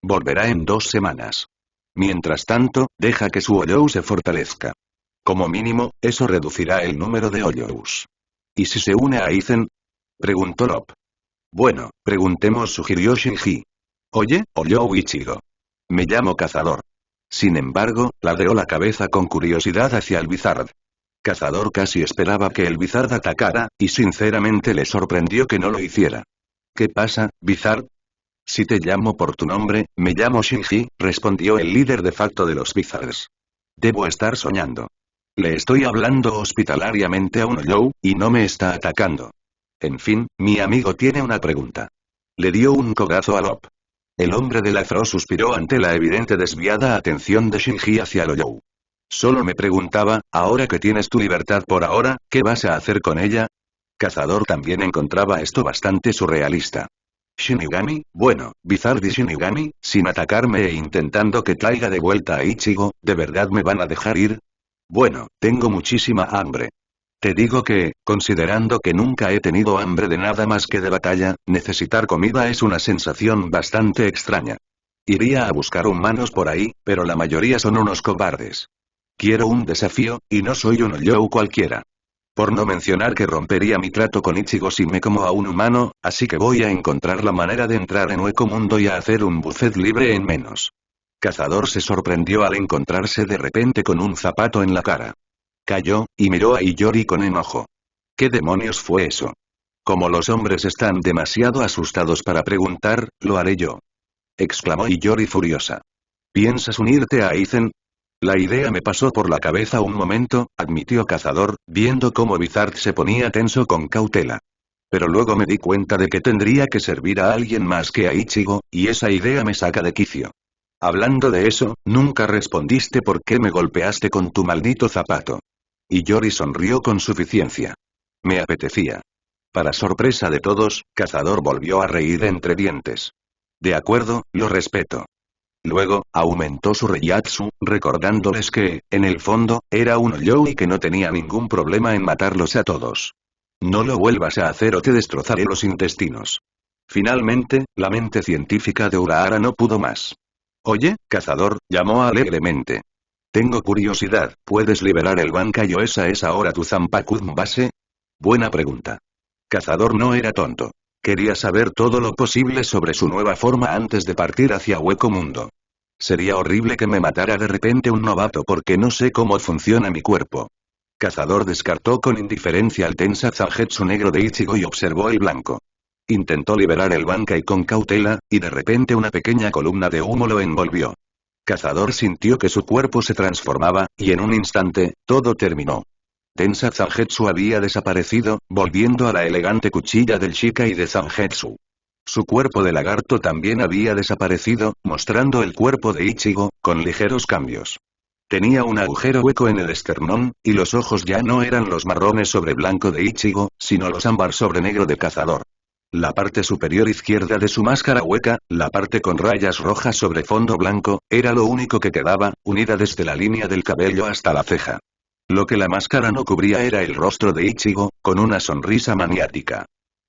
Volverá en 2 semanas. Mientras tanto, deja que su Olou se fortalezca. Como mínimo, eso reducirá el número de Olous. ¿Y si se une a Aizen? Preguntó Lop. Bueno, preguntemos, sugirió Shinji. Oye, oyó Ichigo. Me llamo Cazador. Sin embargo, ladeó la cabeza con curiosidad hacia el Bizard. Cazador casi esperaba que el Bizard atacara, y sinceramente le sorprendió que no lo hiciera. ¿Qué pasa, Bizard? Si te llamo por tu nombre, me llamo Shinji, respondió el líder de facto de los Bizards. Debo estar soñando. Le estoy hablando hospitalariamente a un Oyou, y no me está atacando. En fin, mi amigo tiene una pregunta. Le dio un codazo a Lop. El hombre del afro suspiró ante la evidente desviada atención de Shinji hacia el Oyou. Solo me preguntaba, ahora que tienes tu libertad por ahora, ¿qué vas a hacer con ella? Cazador también encontraba esto bastante surrealista. Shinigami, bueno, Bizard y Shinigami, sin atacarme e intentando que traiga de vuelta a Ichigo, ¿de verdad me van a dejar ir? Bueno, tengo muchísima hambre. Te digo que, considerando que nunca he tenido hambre de nada más que de batalla, necesitar comida es una sensación bastante extraña. Iría a buscar humanos por ahí, pero la mayoría son unos cobardes. Quiero un desafío, y no soy un Oyou cualquiera. Por no mencionar que rompería mi trato con Ichigo si me como a un humano, así que voy a encontrar la manera de entrar en Hueco Mundo y a hacer un buffet libre en menos. Cazador se sorprendió al encontrarse de repente con un zapato en la cara. Cayó, y miró a Iyori con enojo. ¿Qué demonios fue eso? Como los hombres están demasiado asustados para preguntar, lo haré yo. Exclamó Iyori furiosa. ¿Piensas unirte a Aizen? La idea me pasó por la cabeza un momento, admitió Cazador, viendo cómo Bizard se ponía tenso con cautela. Pero luego me di cuenta de que tendría que servir a alguien más que a Ichigo, y esa idea me saca de quicio. Hablando de eso, nunca respondiste por qué me golpeaste con tu maldito zapato. Iyori sonrió con suficiencia. Me apetecía. Para sorpresa de todos, Cazador volvió a reír entre dientes. De acuerdo, lo respeto. Luego, aumentó su Reiatsu, recordándoles que, en el fondo, era un Oyou y que no tenía ningún problema en matarlos a todos. No lo vuelvas a hacer o te destrozaré los intestinos. Finalmente, la mente científica de Urahara no pudo más. Oye, Cazador, llamó alegremente. Tengo curiosidad, ¿puedes liberar el Bankai o esa es ahora tu Zanpakuun base? Buena pregunta. Cazador no era tonto. Quería saber todo lo posible sobre su nueva forma antes de partir hacia Hueco Mundo. Sería horrible que me matara de repente un novato porque no sé cómo funciona mi cuerpo. Cazador descartó con indiferencia el Tensa Zangetsu negro de Ichigo y observó el blanco. Intentó liberar el Bankai con cautela, y de repente una pequeña columna de humo lo envolvió. Cazador sintió que su cuerpo se transformaba, y en un instante, todo terminó. Tensa Zangetsu había desaparecido, volviendo a la elegante cuchilla del Shikai de Zangetsu. Su cuerpo de lagarto también había desaparecido, mostrando el cuerpo de Ichigo, con ligeros cambios. Tenía un agujero hueco en el esternón, y los ojos ya no eran los marrones sobre blanco de Ichigo, sino los ámbar sobre negro de Cazador. La parte superior izquierda de su máscara hueca, la parte con rayas rojas sobre fondo blanco, era lo único que quedaba, unida desde la línea del cabello hasta la ceja. Lo que la máscara no cubría era el rostro de Ichigo, con una sonrisa maniática.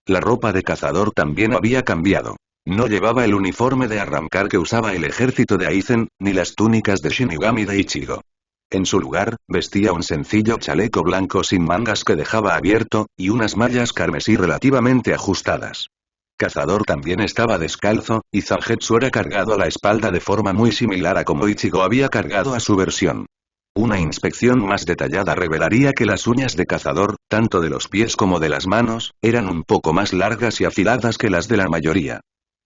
La ropa de Cazador también había cambiado. No llevaba el uniforme de arrancar que usaba el ejército de Aizen, ni las túnicas de Shinigami de Ichigo. En su lugar, vestía un sencillo chaleco blanco sin mangas que dejaba abierto, y unas mallas carmesí relativamente ajustadas. Cazador también estaba descalzo, y Zangetsu era cargado a la espalda de forma muy similar a como Ichigo había cargado a su versión. Una inspección más detallada revelaría que las uñas de Cazador, tanto de los pies como de las manos, eran un poco más largas y afiladas que las de la mayoría.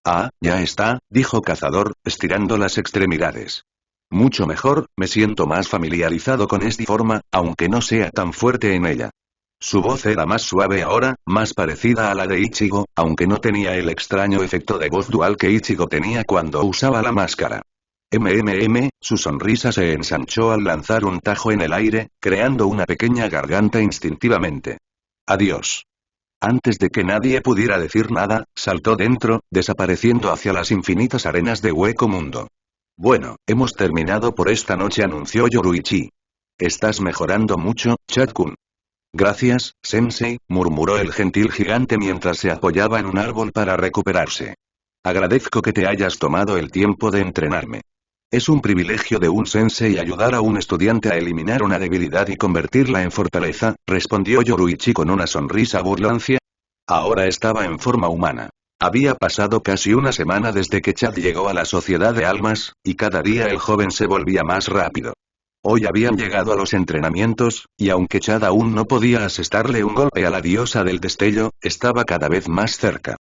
Ah, ya está, dijo Cazador, estirando las extremidades. Mucho mejor, me siento más familiarizado con esta forma, aunque no sea tan fuerte en ella. Su voz era más suave ahora, más parecida a la de Ichigo, aunque no tenía el extraño efecto de voz dual que Ichigo tenía cuando usaba la máscara. Su sonrisa se ensanchó al lanzar un tajo en el aire, creando una pequeña garganta instintivamente. Adiós. Antes de que nadie pudiera decir nada, saltó dentro, desapareciendo hacia las infinitas arenas de Hueco Mundo. Bueno, hemos terminado por esta noche, anunció Yoruichi. Estás mejorando mucho, Chad-kun. Gracias, sensei, murmuró el gentil gigante mientras se apoyaba en un árbol para recuperarse. Agradezco que te hayas tomado el tiempo de entrenarme. Es un privilegio de un sensei ayudar a un estudiante a eliminar una debilidad y convertirla en fortaleza, respondió Yoruichi con una sonrisa burlancia. Ahora estaba en forma humana. Había pasado casi una semana desde que Chad llegó a la Sociedad de Almas, y cada día el joven se volvía más rápido. Hoy habían llegado a los entrenamientos, y aunque Chad aún no podía asestarle un golpe a la diosa del destello, estaba cada vez más cerca.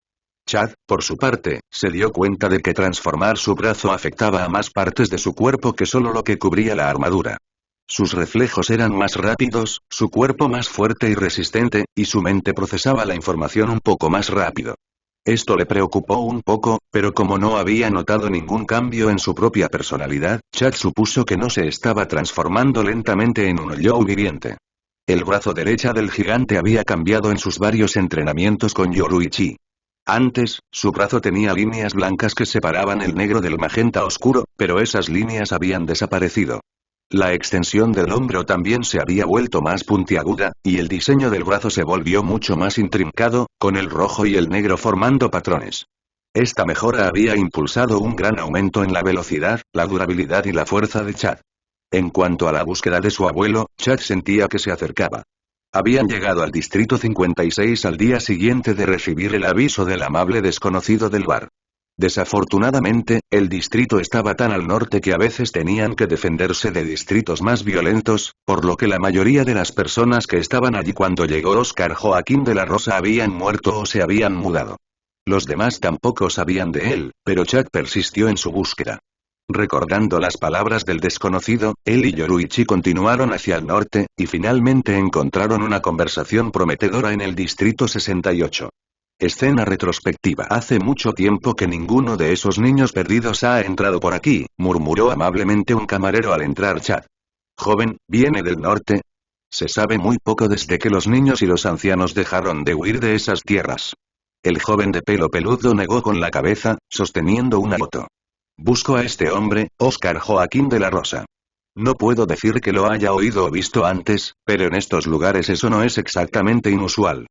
Chad, por su parte, se dio cuenta de que transformar su brazo afectaba a más partes de su cuerpo que solo lo que cubría la armadura. Sus reflejos eran más rápidos, su cuerpo más fuerte y resistente, y su mente procesaba la información un poco más rápido. Esto le preocupó un poco, pero como no había notado ningún cambio en su propia personalidad, Chad supuso que no se estaba transformando lentamente en un You viviente. El brazo derecha del gigante había cambiado en sus varios entrenamientos con Yoruichi. Antes, su brazo tenía líneas blancas que separaban el negro del magenta oscuro, pero esas líneas habían desaparecido. La extensión del hombro también se había vuelto más puntiaguda, y el diseño del brazo se volvió mucho más intrincado, con el rojo y el negro formando patrones. Esta mejora había impulsado un gran aumento en la velocidad, la durabilidad y la fuerza de Chad. En cuanto a la búsqueda de su abuelo, Chad sentía que se acercaba. Habían llegado al distrito 56 al día siguiente de recibir el aviso del amable desconocido del bar. Desafortunadamente, el distrito estaba tan al norte que a veces tenían que defenderse de distritos más violentos, por lo que la mayoría de las personas que estaban allí cuando llegó Oscar Joaquín de la Rosa habían muerto o se habían mudado. Los demás tampoco sabían de él, pero Chad persistió en su búsqueda. Recordando las palabras del desconocido, él y Yoruichi continuaron hacia el norte, y finalmente encontraron una conversación prometedora en el distrito 68. Escena retrospectiva. Hace mucho tiempo que ninguno de esos niños perdidos ha entrado por aquí, murmuró amablemente un camarero al entrar Chad. Joven, ¿viene del norte? Se sabe muy poco desde que los niños y los ancianos dejaron de huir de esas tierras. El joven de pelo peludo negó con la cabeza, sosteniendo una foto. Busco a este hombre, Oscar Joaquín de la Rosa. No puedo decir que lo haya oído o visto antes, pero en estos lugares eso no es exactamente inusual.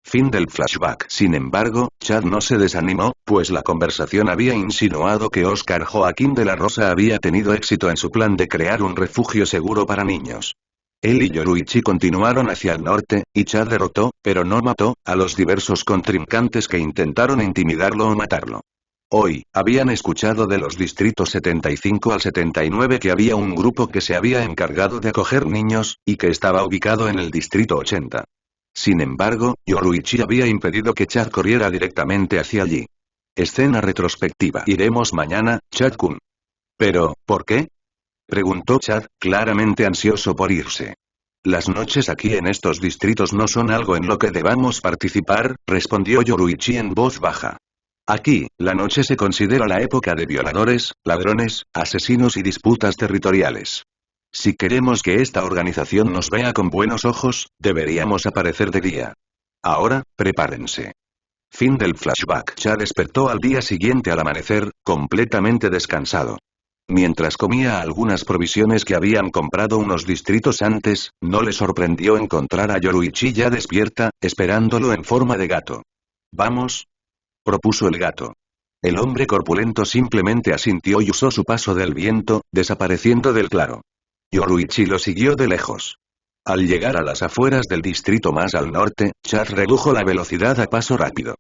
Fin del flashback. Sin embargo, Chad no se desanimó, pues la conversación había insinuado que Oscar Joaquín de la Rosa había tenido éxito en su plan de crear un refugio seguro para niños. Él y Yoruichi continuaron hacia el norte, y Chad derrotó, pero no mató, a los diversos contrincantes que intentaron intimidarlo o matarlo. Hoy, habían escuchado de los distritos 75 al 79 que había un grupo que se había encargado de acoger niños, y que estaba ubicado en el distrito 80. Sin embargo, Yoruichi había impedido que Chad corriera directamente hacia allí. Escena retrospectiva. Iremos mañana, Chad-kun. ¿Pero, por qué? Preguntó Chad, claramente ansioso por irse. Las noches aquí en estos distritos no son algo en lo que debamos participar, respondió Yoruichi en voz baja. Aquí, la noche se considera la época de violadores, ladrones, asesinos y disputas territoriales. Si queremos que esta organización nos vea con buenos ojos, deberíamos aparecer de día. Ahora, prepárense. Fin del flashback. Chad despertó al día siguiente al amanecer, completamente descansado. Mientras comía algunas provisiones que habían comprado unos distritos antes, no le sorprendió encontrar a Yoruichi ya despierta, esperándolo en forma de gato. «Vamos», propuso el gato. El hombre corpulento simplemente asintió y usó su paso del viento, desapareciendo del claro. Yoruichi lo siguió de lejos. Al llegar a las afueras del distrito más al norte, Chad redujo la velocidad a paso rápido.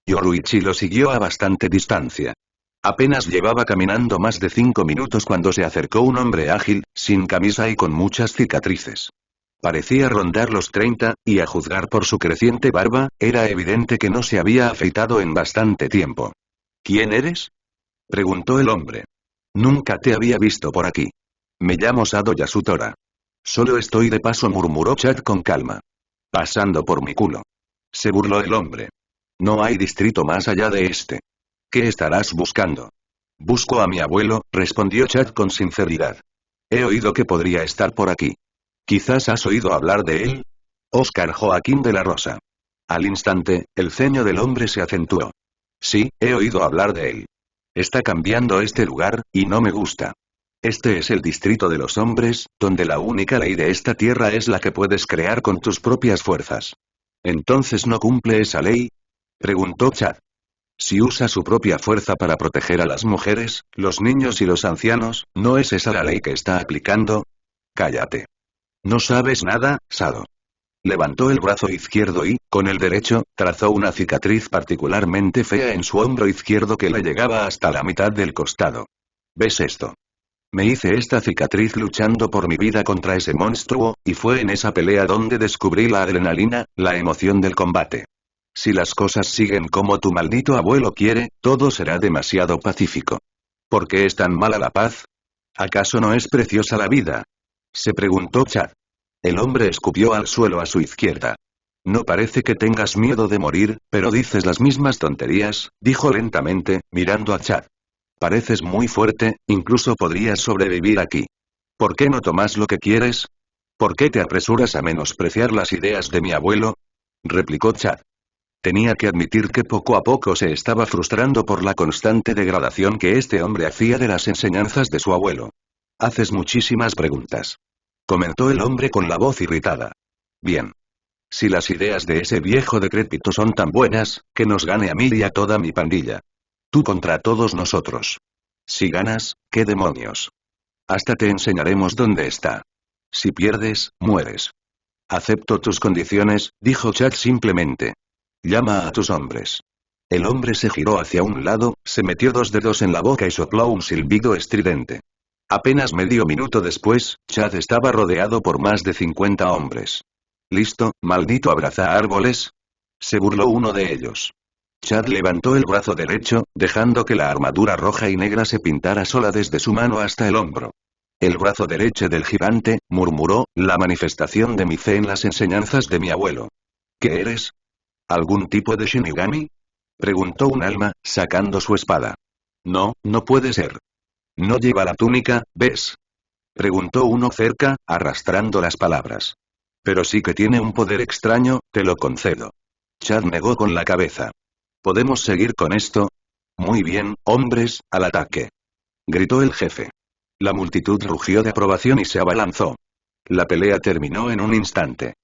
Yoruichi lo siguió a bastante distancia. Apenas llevaba caminando más de 5 minutos cuando se acercó un hombre ágil, sin camisa y con muchas cicatrices. Parecía rondar los 30, y a juzgar por su creciente barba, era evidente que no se había afeitado en bastante tiempo. ¿Quién eres?, preguntó el hombre. Nunca te había visto por aquí. Me llamo Sado Yasutora. Solo estoy de paso, murmuró Chad con calma. Pasando por mi culo. Se burló el hombre. No hay distrito más allá de este. ¿Qué estarás buscando? Busco a mi abuelo, respondió Chad con sinceridad. He oído que podría estar por aquí. ¿Quizás has oído hablar de él? Oscar Joaquín de la Rosa. Al instante, el ceño del hombre se acentuó. Sí, he oído hablar de él. Está cambiando este lugar, y no me gusta. Este es el distrito de los hombres, donde la única ley de esta tierra es la que puedes crear con tus propias fuerzas. ¿Entonces no cumple esa ley?, preguntó Chad. Si usa su propia fuerza para proteger a las mujeres, los niños y los ancianos, ¿no es esa la ley que está aplicando? Cállate. No sabes nada, Sado. Levantó el brazo izquierdo y, con el derecho, trazó una cicatriz particularmente fea en su hombro izquierdo que le llegaba hasta la mitad del costado. ¿Ves esto? Me hice esta cicatriz luchando por mi vida contra ese monstruo, y fue en esa pelea donde descubrí la adrenalina, la emoción del combate. Si las cosas siguen como tu maldito abuelo quiere, todo será demasiado pacífico. ¿Por qué es tan mala la paz? ¿Acaso no es preciosa la vida? Se preguntó Chad. El hombre escupió al suelo a su izquierda. No parece que tengas miedo de morir, pero dices las mismas tonterías, dijo lentamente, mirando a Chad. Pareces muy fuerte, incluso podrías sobrevivir aquí. ¿Por qué no tomas lo que quieres? ¿Por qué te apresuras a menospreciar las ideas de mi abuelo? Replicó Chad. Tenía que admitir que poco a poco se estaba frustrando por la constante degradación que este hombre hacía de las enseñanzas de su abuelo. Haces muchísimas preguntas. Comentó el hombre con la voz irritada. Bien. Si las ideas de ese viejo decrépito son tan buenas, que nos gane a mí y a toda mi pandilla. Tú contra todos nosotros. Si ganas, ¿qué demonios? Hasta te enseñaremos dónde está. Si pierdes, mueres. Acepto tus condiciones, dijo Chad simplemente. Llama a tus hombres. El hombre se giró hacia un lado, se metió dos dedos en la boca y sopló un silbido estridente. Apenas medio minuto después, Chad estaba rodeado por más de 50 hombres. ¿Listo, maldito abraza árboles? Se burló uno de ellos. Chad levantó el brazo derecho, dejando que la armadura roja y negra se pintara sola desde su mano hasta el hombro. El brazo derecho del gigante, murmuró, la manifestación de mi fe en las enseñanzas de mi abuelo. ¿Qué eres? ¿Algún tipo de Shinigami? Preguntó un alma, sacando su espada. No, no puede ser. ¿No lleva la túnica, ves? Preguntó uno cerca, arrastrando las palabras. Pero sí que tiene un poder extraño, te lo concedo. Chad negó con la cabeza. ¿Podemos seguir con esto? Muy bien, hombres, al ataque. Gritó el jefe. La multitud rugió de aprobación y se abalanzó. La pelea terminó en un instante.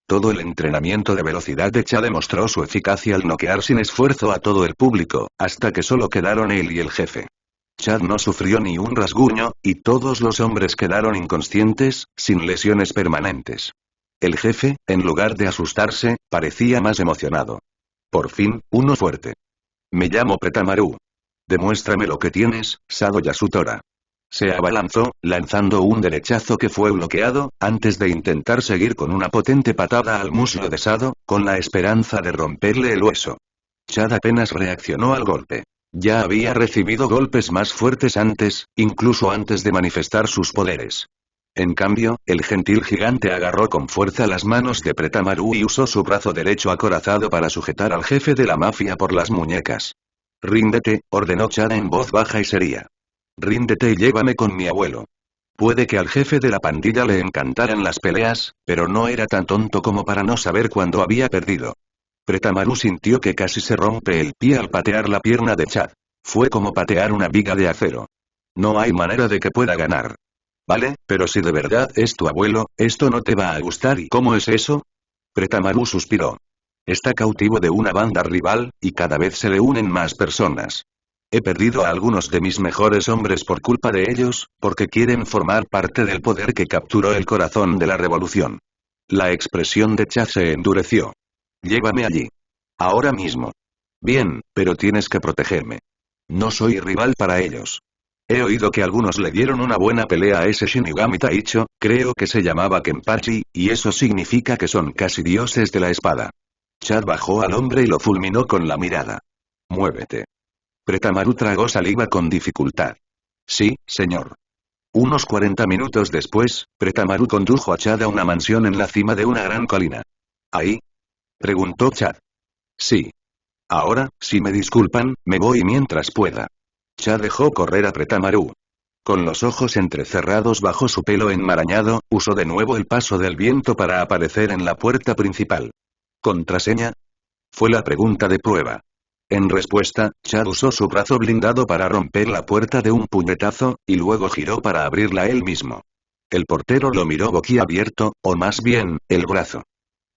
Todo el entrenamiento de velocidad de Chad demostró su eficacia al noquear sin esfuerzo a todo el público, hasta que solo quedaron él y el jefe. Chad no sufrió ni un rasguño, y todos los hombres quedaron inconscientes, sin lesiones permanentes. El jefe, en lugar de asustarse, parecía más emocionado. Por fin, uno fuerte. Me llamo Pretamaru. Demuéstrame lo que tienes, Sado Yasutora. Se abalanzó, lanzando un derechazo que fue bloqueado, antes de intentar seguir con una potente patada al muslo de Sado, con la esperanza de romperle el hueso. Chad apenas reaccionó al golpe. Ya había recibido golpes más fuertes antes, incluso antes de manifestar sus poderes. En cambio, el gentil gigante agarró con fuerza las manos de Pretamaru y usó su brazo derecho acorazado para sujetar al jefe de la mafia por las muñecas. Ríndete, ordenó Chad en voz baja y seria. Ríndete y llévame con mi abuelo. Puede que al jefe de la pandilla le encantaran las peleas, pero no era tan tonto como para no saber cuándo había perdido. Pretamaru sintió que casi se rompe el pie al patear la pierna de Chad. Fue como patear una viga de acero. No hay manera de que pueda ganar. Vale, pero si de verdad es tu abuelo, esto no te va a gustar. ¿Y cómo es eso? Pretamaru suspiró. Está cautivo de una banda rival, y cada vez se le unen más personas. He perdido a algunos de mis mejores hombres por culpa de ellos, porque quieren formar parte del poder que capturó el corazón de la revolución. La expresión de Chad se endureció. Llévame allí. Ahora mismo. Bien, pero tienes que protegerme. No soy rival para ellos. He oído que algunos le dieron una buena pelea a ese Shinigami Taicho, creo que se llamaba Kenpachi, y eso significa que son casi dioses de la espada. Chad bajó al hombre y lo fulminó con la mirada. Muévete. Pretamaru tragó saliva con dificultad. Sí, señor. Unos 40 minutos después, Pretamaru condujo a Chad a una mansión en la cima de una gran colina. ¿Ahí? Preguntó Chad. Sí. Ahora, si me disculpan, me voy mientras pueda. Chad dejó correr a Pretamaru. Con los ojos entrecerrados bajo su pelo enmarañado, usó de nuevo el paso del viento para aparecer en la puerta principal. ¿Contraseña? Fue la pregunta de prueba. En respuesta, Chad usó su brazo blindado para romper la puerta de un puñetazo, y luego giró para abrirla él mismo. El portero lo miró boquiabierto, o más bien, el brazo.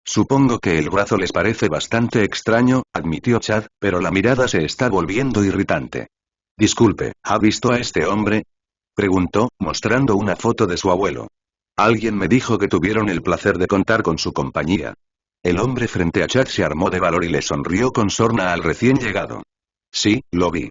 Supongo que el brazo les parece bastante extraño, admitió Chad, pero la mirada se está volviendo irritante. Disculpe, ¿ha visto a este hombre? Preguntó, mostrando una foto de su abuelo. Alguien me dijo que tuvieron el placer de contar con su compañía. El hombre frente a Chad se armó de valor y le sonrió con sorna al recién llegado. Sí, lo vi.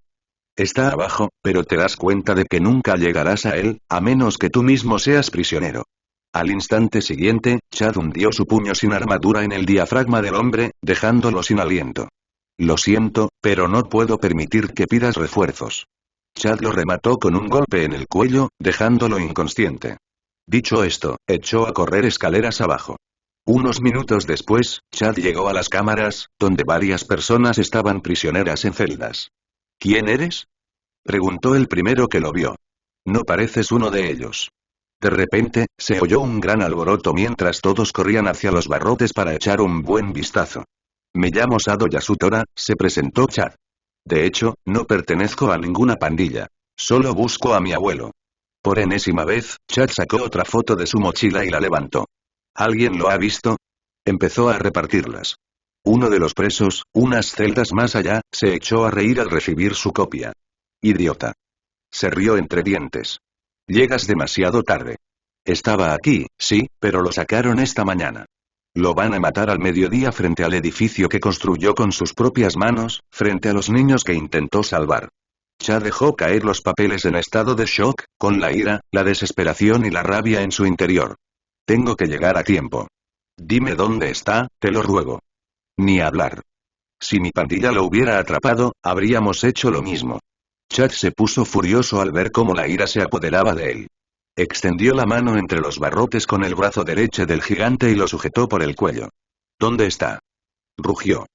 Está abajo, pero te das cuenta de que nunca llegarás a él, a menos que tú mismo seas prisionero. Al instante siguiente, Chad hundió su puño sin armadura en el diafragma del hombre, dejándolo sin aliento. Lo siento, pero no puedo permitir que pidas refuerzos. Chad lo remató con un golpe en el cuello, dejándolo inconsciente. Dicho esto, echó a correr escaleras abajo. Unos minutos después, Chad llegó a las cámaras, donde varias personas estaban prisioneras en celdas. ¿Quién eres? Preguntó el primero que lo vio. No pareces uno de ellos. De repente, se oyó un gran alboroto mientras todos corrían hacia los barrotes para echar un buen vistazo. Me llamo Sado Yasutora, se presentó Chad. De hecho, no pertenezco a ninguna pandilla. Solo busco a mi abuelo. Por enésima vez, Chad sacó otra foto de su mochila y la levantó. ¿Alguien lo ha visto? Empezó a repartirlas. Uno de los presos, unas celdas más allá, se echó a reír al recibir su copia. Idiota. Se rió entre dientes. Llegas demasiado tarde. Estaba aquí, sí, pero lo sacaron esta mañana. Lo van a matar al mediodía frente al edificio que construyó con sus propias manos, frente a los niños que intentó salvar. Chad dejó caer los papeles en estado de shock, con la ira, la desesperación y la rabia en su interior. Tengo que llegar a tiempo. Dime dónde está, te lo ruego. Ni hablar. Si mi pandilla lo hubiera atrapado, habríamos hecho lo mismo. Chad se puso furioso al ver cómo la ira se apoderaba de él. Extendió la mano entre los barrotes con el brazo derecho del gigante y lo sujetó por el cuello. ¿Dónde está? Rugió.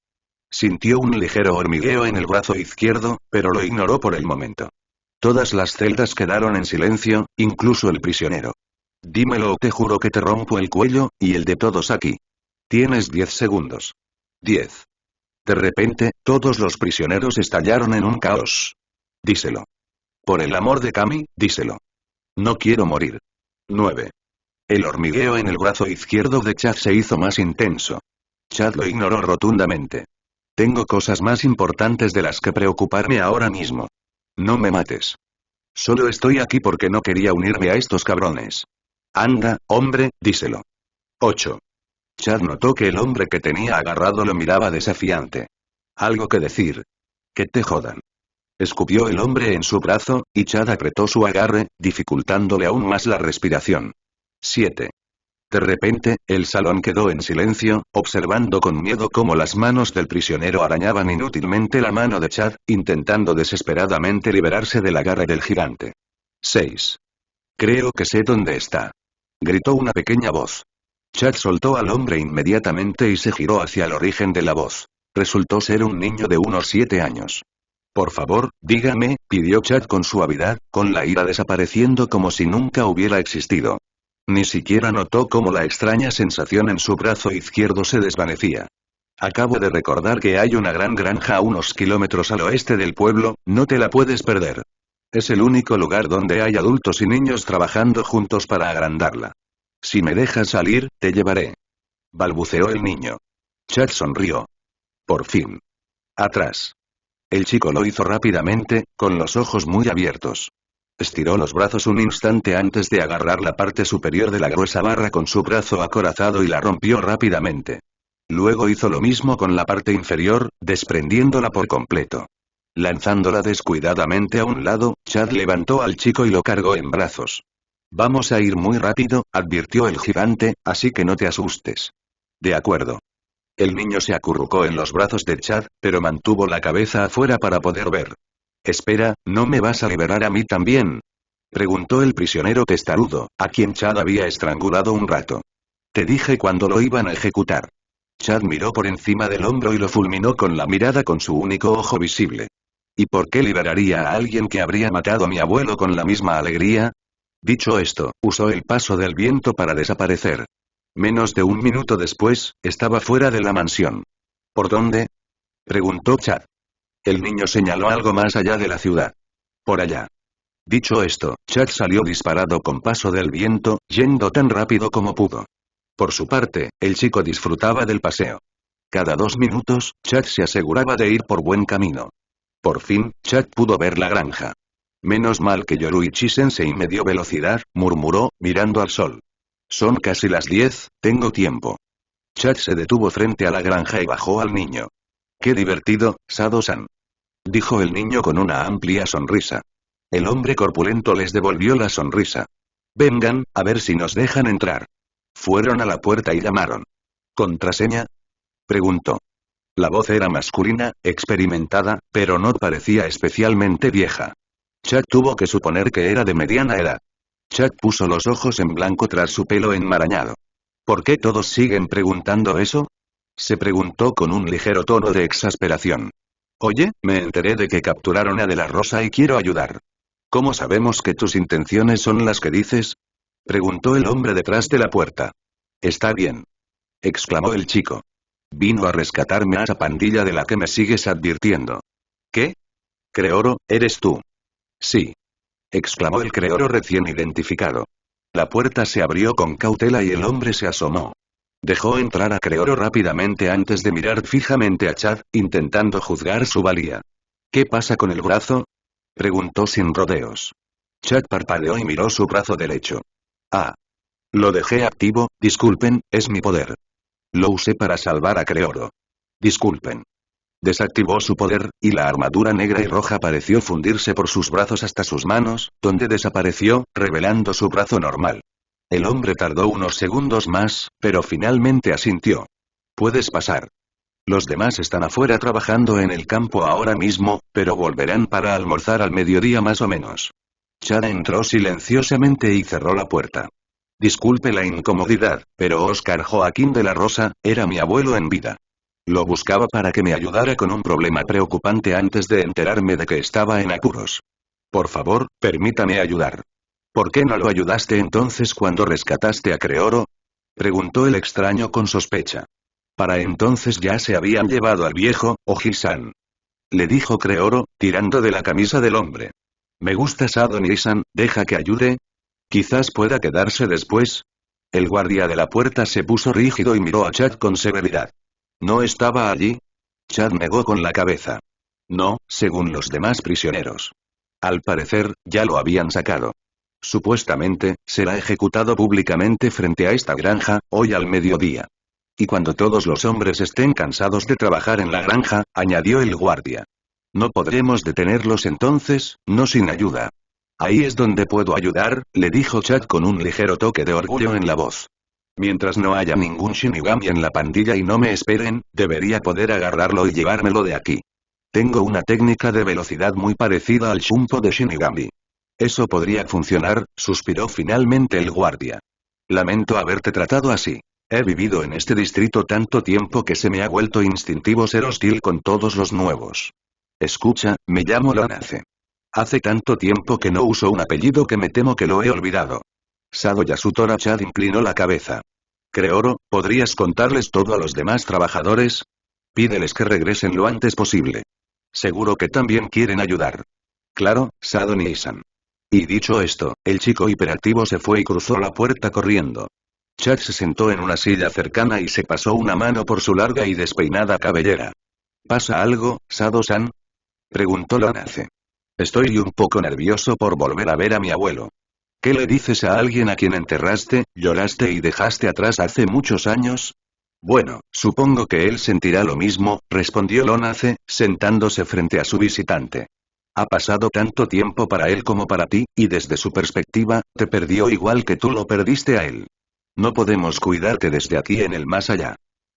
Sintió un ligero hormigueo en el brazo izquierdo, pero lo ignoró por el momento. Todas las celdas quedaron en silencio, incluso el prisionero. Dímelo o te juro que te rompo el cuello, y el de todos aquí. Tienes 10 segundos. 10. De repente, todos los prisioneros estallaron en un caos. Díselo. Por el amor de Kami, díselo. No quiero morir. 9. El hormigueo en el brazo izquierdo de Chad se hizo más intenso. Chad lo ignoró rotundamente. Tengo cosas más importantes de las que preocuparme ahora mismo. No me mates. Solo estoy aquí porque no quería unirme a estos cabrones. Anda, hombre, díselo. 8. Chad notó que el hombre que tenía agarrado lo miraba desafiante. Algo que decir. Que te jodan. Escupió el hombre en su brazo, y Chad apretó su agarre, dificultándole aún más la respiración. 7. De repente, el salón quedó en silencio, observando con miedo cómo las manos del prisionero arañaban inútilmente la mano de Chad, intentando desesperadamente liberarse del agarre del gigante. 6. Creo que sé dónde está. Gritó una pequeña voz. Chad soltó al hombre inmediatamente y se giró hacia el origen de la voz. Resultó ser un niño de unos 7 años. Por favor, dígame, pidió Chad con suavidad, con la ira desapareciendo como si nunca hubiera existido. Ni siquiera notó cómo la extraña sensación en su brazo izquierdo se desvanecía. Acabo de recordar que hay una gran granja a unos kilómetros al oeste del pueblo, no te la puedes perder. Es el único lugar donde hay adultos y niños trabajando juntos para agrandarla. Si me dejas salir, te llevaré. Balbuceó el niño. Chad sonrió. Por fin. Atrás. El chico lo hizo rápidamente, con los ojos muy abiertos. Estiró los brazos un instante antes de agarrar la parte superior de la gruesa barra con su brazo acorazado y la rompió rápidamente. Luego hizo lo mismo con la parte inferior, desprendiéndola por completo. Lanzándola descuidadamente a un lado, Chad levantó al chico y lo cargó en brazos. Vamos a ir muy rápido, advirtió el gigante, así que no te asustes. De acuerdo. El niño se acurrucó en los brazos de Chad, pero mantuvo la cabeza afuera para poder ver. Espera, ¿no me vas a liberar a mí también? Preguntó el prisionero testarudo, a quien Chad había estrangulado un rato. Te dije cuando lo iban a ejecutar. Chad miró por encima del hombro y lo fulminó con la mirada con su único ojo visible. ¿Y por qué liberaría a alguien que habría matado a mi abuelo con la misma alegría? Dicho esto, usó el paso del viento para desaparecer. Menos de un minuto después, estaba fuera de la mansión. ¿Por dónde? Preguntó Chad. El niño señaló algo más allá de la ciudad. Por allá. Dicho esto, Chad salió disparado con paso del viento, yendo tan rápido como pudo. Por su parte, el chico disfrutaba del paseo. Cada 2 minutos, Chad se aseguraba de ir por buen camino. Por fin, Chad pudo ver la granja. Menos mal que Yoruichi Sensei me dio velocidad, murmuró, mirando al sol. Son casi las 10, tengo tiempo. Chad se detuvo frente a la granja y bajó al niño. Qué divertido, Sado-san. Dijo el niño con una amplia sonrisa. El hombre corpulento les devolvió la sonrisa. Vengan, a ver si nos dejan entrar. Fueron a la puerta y llamaron. ¿Contraseña? Preguntó. La voz era masculina, experimentada, pero no parecía especialmente vieja. Chad tuvo que suponer que era de mediana edad. Chad puso los ojos en blanco tras su pelo enmarañado. ¿Por qué todos siguen preguntando eso? Se preguntó con un ligero tono de exasperación. Oye, me enteré de que capturaron a De la Rosa y quiero ayudar. ¿Cómo sabemos que tus intenciones son las que dices? Preguntó el hombre detrás de la puerta. Está bien. Exclamó el chico. Vino a rescatarme a esa pandilla de la que me sigues advirtiendo. ¿Qué? Creoro, ¿eres tú? Sí. Exclamó el Creoro recién identificado. La puerta se abrió con cautela y el hombre se asomó. Dejó entrar a Creoro rápidamente antes de mirar fijamente a Chad, intentando juzgar su valía. ¿Qué pasa con el brazo? Preguntó sin rodeos. Chad parpadeó y miró su brazo derecho. Ah. Lo dejé activo, disculpen, es mi poder. Lo usé para salvar a Creoro. Disculpen. Desactivó su poder, y la armadura negra y roja pareció fundirse por sus brazos hasta sus manos, donde desapareció, revelando su brazo normal. El hombre tardó unos segundos más, pero finalmente asintió. Puedes pasar. Los demás están afuera trabajando en el campo ahora mismo, pero volverán para almorzar al mediodía más o menos. Chad entró silenciosamente y cerró la puerta. Disculpe la incomodidad, pero Oscar Joaquín de la Rosa era mi abuelo en vida. Lo buscaba para que me ayudara con un problema preocupante antes de enterarme de que estaba en apuros. Por favor, permítame ayudar. ¿Por qué no lo ayudaste entonces cuando rescataste a Creoro? Preguntó el extraño con sospecha. Para entonces ya se habían llevado al viejo, Oji-san. Le dijo Creoro, tirando de la camisa del hombre. Me gusta Sado Nisan, deja que ayude. Quizás pueda quedarse después. El guardia de la puerta se puso rígido y miró a Chad con severidad. ¿No estaba allí? Chad negó con la cabeza. No, según los demás prisioneros. Al parecer, ya lo habían sacado. Supuestamente, será ejecutado públicamente frente a esta granja, hoy al mediodía. Y cuando todos los hombres estén cansados de trabajar en la granja, añadió el guardia. No podremos detenerlos entonces, no sin ayuda. Ahí es donde puedo ayudar, le dijo Chad con un ligero toque de orgullo en la voz. Mientras no haya ningún Shinigami en la pandilla y no me esperen, debería poder agarrarlo y llevármelo de aquí. Tengo una técnica de velocidad muy parecida al Shunpo de Shinigami. Eso podría funcionar, suspiró finalmente el guardia. Lamento haberte tratado así. He vivido en este distrito tanto tiempo que se me ha vuelto instintivo ser hostil con todos los nuevos. Escucha, me llamo Lonace. Hace tanto tiempo que no uso un apellido que me temo que lo he olvidado. Sado Yasutora. Chad inclinó la cabeza. Creoro, ¿podrías contarles todo a los demás trabajadores? Pídeles que regresen lo antes posible. Seguro que también quieren ayudar. Claro, Sado Nisan. Y dicho esto, el chico hiperactivo se fue y cruzó la puerta corriendo. Chad se sentó en una silla cercana y se pasó una mano por su larga y despeinada cabellera. ¿Pasa algo, Sado-san? Preguntó Lonace. Estoy un poco nervioso por volver a ver a mi abuelo. ¿Qué le dices a alguien a quien enterraste, lloraste y dejaste atrás hace muchos años? Bueno, supongo que él sentirá lo mismo, respondió Lonace, sentándose frente a su visitante. Ha pasado tanto tiempo para él como para ti, y desde su perspectiva, te perdió igual que tú lo perdiste a él. No podemos cuidarte desde aquí en el más allá.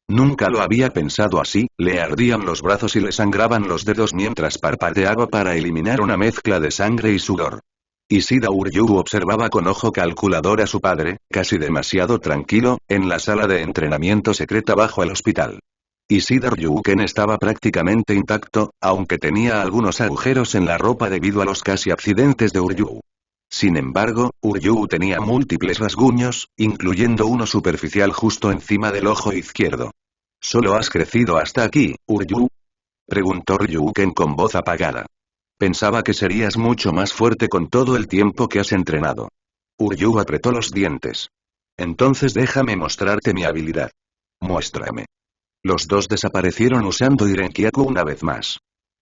Nunca lo había pensado así, le ardían los brazos y le sangraban los dedos mientras parpadeaba para eliminar una mezcla de sangre y sudor. Ishida Uryu observaba con ojo calculador a su padre, casi demasiado tranquilo, en la sala de entrenamiento secreta bajo el hospital. Ishida Ryuken estaba prácticamente intacto, aunque tenía algunos agujeros en la ropa debido a los casi accidentes de Uryu. Sin embargo, Uryu tenía múltiples rasguños, incluyendo uno superficial justo encima del ojo izquierdo. ¿Solo has crecido hasta aquí, Uryu? Preguntó Ryuken con voz apagada. Pensaba que serías mucho más fuerte con todo el tiempo que has entrenado. Uryu apretó los dientes. Entonces déjame mostrarte mi habilidad. Muéstrame. Los dos desaparecieron usando Irenkyaku una vez más.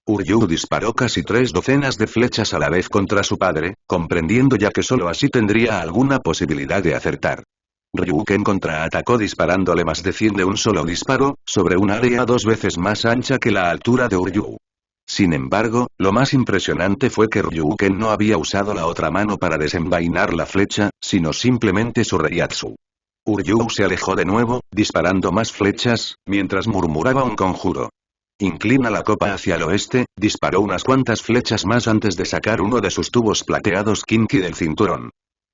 Uryu disparó casi 3 docenas de flechas a la vez contra su padre, comprendiendo ya que solo así tendría alguna posibilidad de acertar. Ryuken contraatacó disparándole más de 100 de un solo disparo, sobre un área 2 veces más ancha que la altura de Uryu. Sin embargo, lo más impresionante fue que Ryuken no había usado la otra mano para desenvainar la flecha, sino simplemente su Reiatsu. Uryu se alejó de nuevo, disparando más flechas, mientras murmuraba un conjuro. Inclina la copa hacia el oeste, disparó unas cuantas flechas más antes de sacar uno de sus tubos plateados Kinki del cinturón.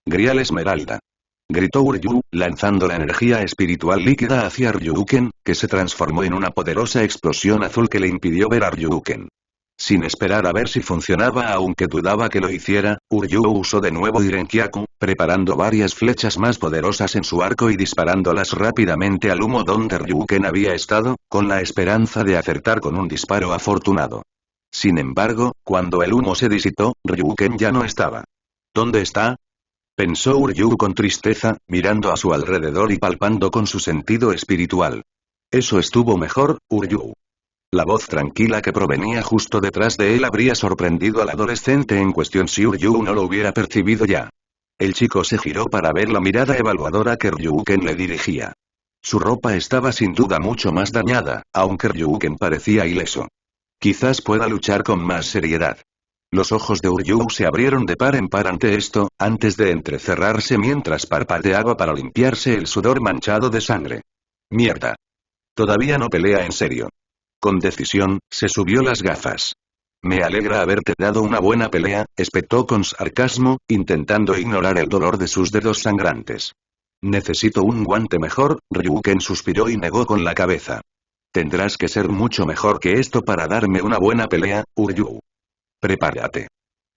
Grial Esmeralda. Gritó Uryu, lanzando la energía espiritual líquida hacia Ryuken, que se transformó en una poderosa explosión azul que le impidió ver a Ryuken. Sin esperar a ver si funcionaba aunque dudaba que lo hiciera, Uryu usó de nuevo Irenkyaku, preparando varias flechas más poderosas en su arco y disparándolas rápidamente al humo donde Ryuken había estado, con la esperanza de acertar con un disparo afortunado. Sin embargo, cuando el humo se disipó, Ryuken ya no estaba. ¿Dónde está? Pensó Uryu con tristeza, mirando a su alrededor y palpando con su sentido espiritual. Eso estuvo mejor, Uryu. La voz tranquila que provenía justo detrás de él habría sorprendido al adolescente en cuestión si Uryu no lo hubiera percibido ya. El chico se giró para ver la mirada evaluadora que Ryuken le dirigía. Su ropa estaba sin duda mucho más dañada, aunque Ryuken parecía ileso. Quizás pueda luchar con más seriedad. Los ojos de Uryu se abrieron de par en par ante esto, antes de entrecerrarse mientras parpadeaba para limpiarse el sudor manchado de sangre. Mierda. Todavía no pelea en serio. Con decisión, se subió las gafas. Me alegra haberte dado una buena pelea, espetó con sarcasmo, intentando ignorar el dolor de sus dedos sangrantes. Necesito un guante mejor, Ryuken suspiró y negó con la cabeza. Tendrás que ser mucho mejor que esto para darme una buena pelea, Uryu. Prepárate.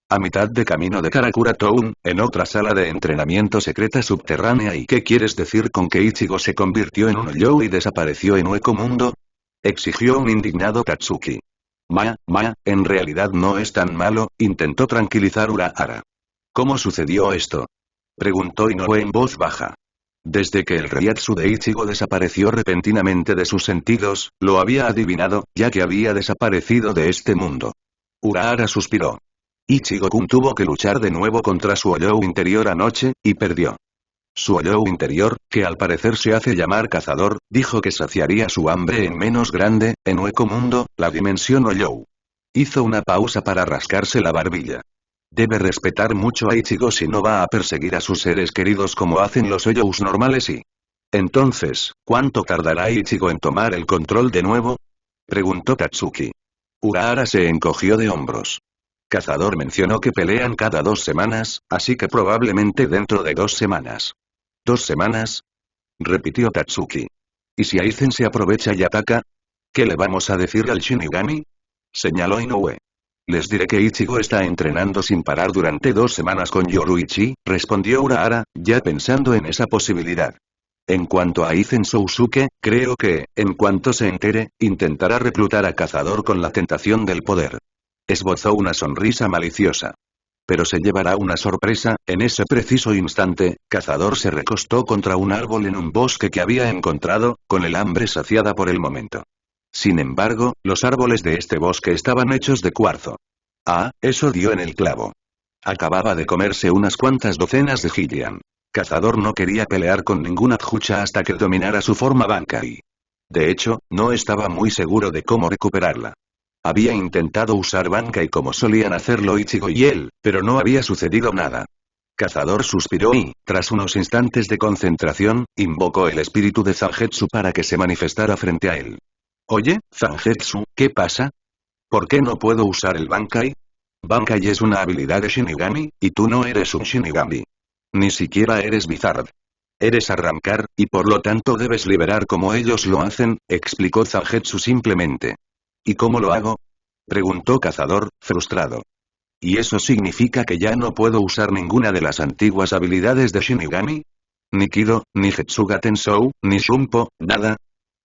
A mitad de camino de Karakura Town, en otra sala de entrenamiento secreta subterránea. ¿Y qué quieres decir con que Ichigo se convirtió en un Yo y desapareció en Hueco Mundo? Exigió un indignado Katsuki. En realidad no es tan malo, intentó tranquilizar Urahara. ¿Cómo sucedió esto? Preguntó Inoue en voz baja. Desde que el Reiatsu de Ichigo desapareció repentinamente de sus sentidos, lo había adivinado, ya que había desaparecido de este mundo. Urahara suspiró. Ichigo-kun tuvo que luchar de nuevo contra su yo interior anoche, y perdió. Su yo interior, que al parecer se hace llamar cazador, dijo que saciaría su hambre en menos grande, en Hueco Mundo, la dimensión Oyou. Hizo una pausa para rascarse la barbilla. Debe respetar mucho a Ichigo si no va a perseguir a sus seres queridos como hacen los Oyous normales y... Entonces, ¿cuánto tardará Ichigo en tomar el control de nuevo? Preguntó Katsuki. Urahara se encogió de hombros. Cazador mencionó que pelean cada 2 semanas, así que probablemente dentro de 2 semanas. ¿2 semanas? Repitió Katsuki. ¿Y si Aizen se aprovecha y ataca? ¿Qué le vamos a decir al Shinigami? Señaló Inoue. Les diré que Ichigo está entrenando sin parar durante 2 semanas con Yoruichi, respondió Urahara, ya pensando en esa posibilidad. En cuanto a Aizen Sousuke, creo que, en cuanto se entere, intentará reclutar a Cazador con la tentación del poder. Esbozó una sonrisa maliciosa. Pero se llevará una sorpresa, en ese preciso instante, Cazador se recostó contra un árbol en un bosque que había encontrado, con el hambre saciada por el momento. Sin embargo, los árboles de este bosque estaban hechos de cuarzo. Ah, eso dio en el clavo. Acababa de comerse unas cuantas docenas de Hylian. Cazador no quería pelear con ninguna Tjucha hasta que dominara su forma Bankai. De hecho, no estaba muy seguro de cómo recuperarla. Había intentado usar Bankai como solían hacerlo Ichigo y él, pero no había sucedido nada. Cazador suspiró y, tras unos instantes de concentración, invocó el espíritu de Zangetsu para que se manifestara frente a él. Oye, Zangetsu, ¿qué pasa? ¿Por qué no puedo usar el Bankai? Bankai es una habilidad de Shinigami, y tú no eres un Shinigami. Ni siquiera eres Bizarre. Eres arrancar, y por lo tanto debes liberar como ellos lo hacen, explicó Zangetsu simplemente. ¿Y cómo lo hago? Preguntó Cazador, frustrado. ¿Y eso significa que ya no puedo usar ninguna de las antiguas habilidades de Shinigami? Ni Kido, ni Getsuga Tensou, ni Shunpo, nada.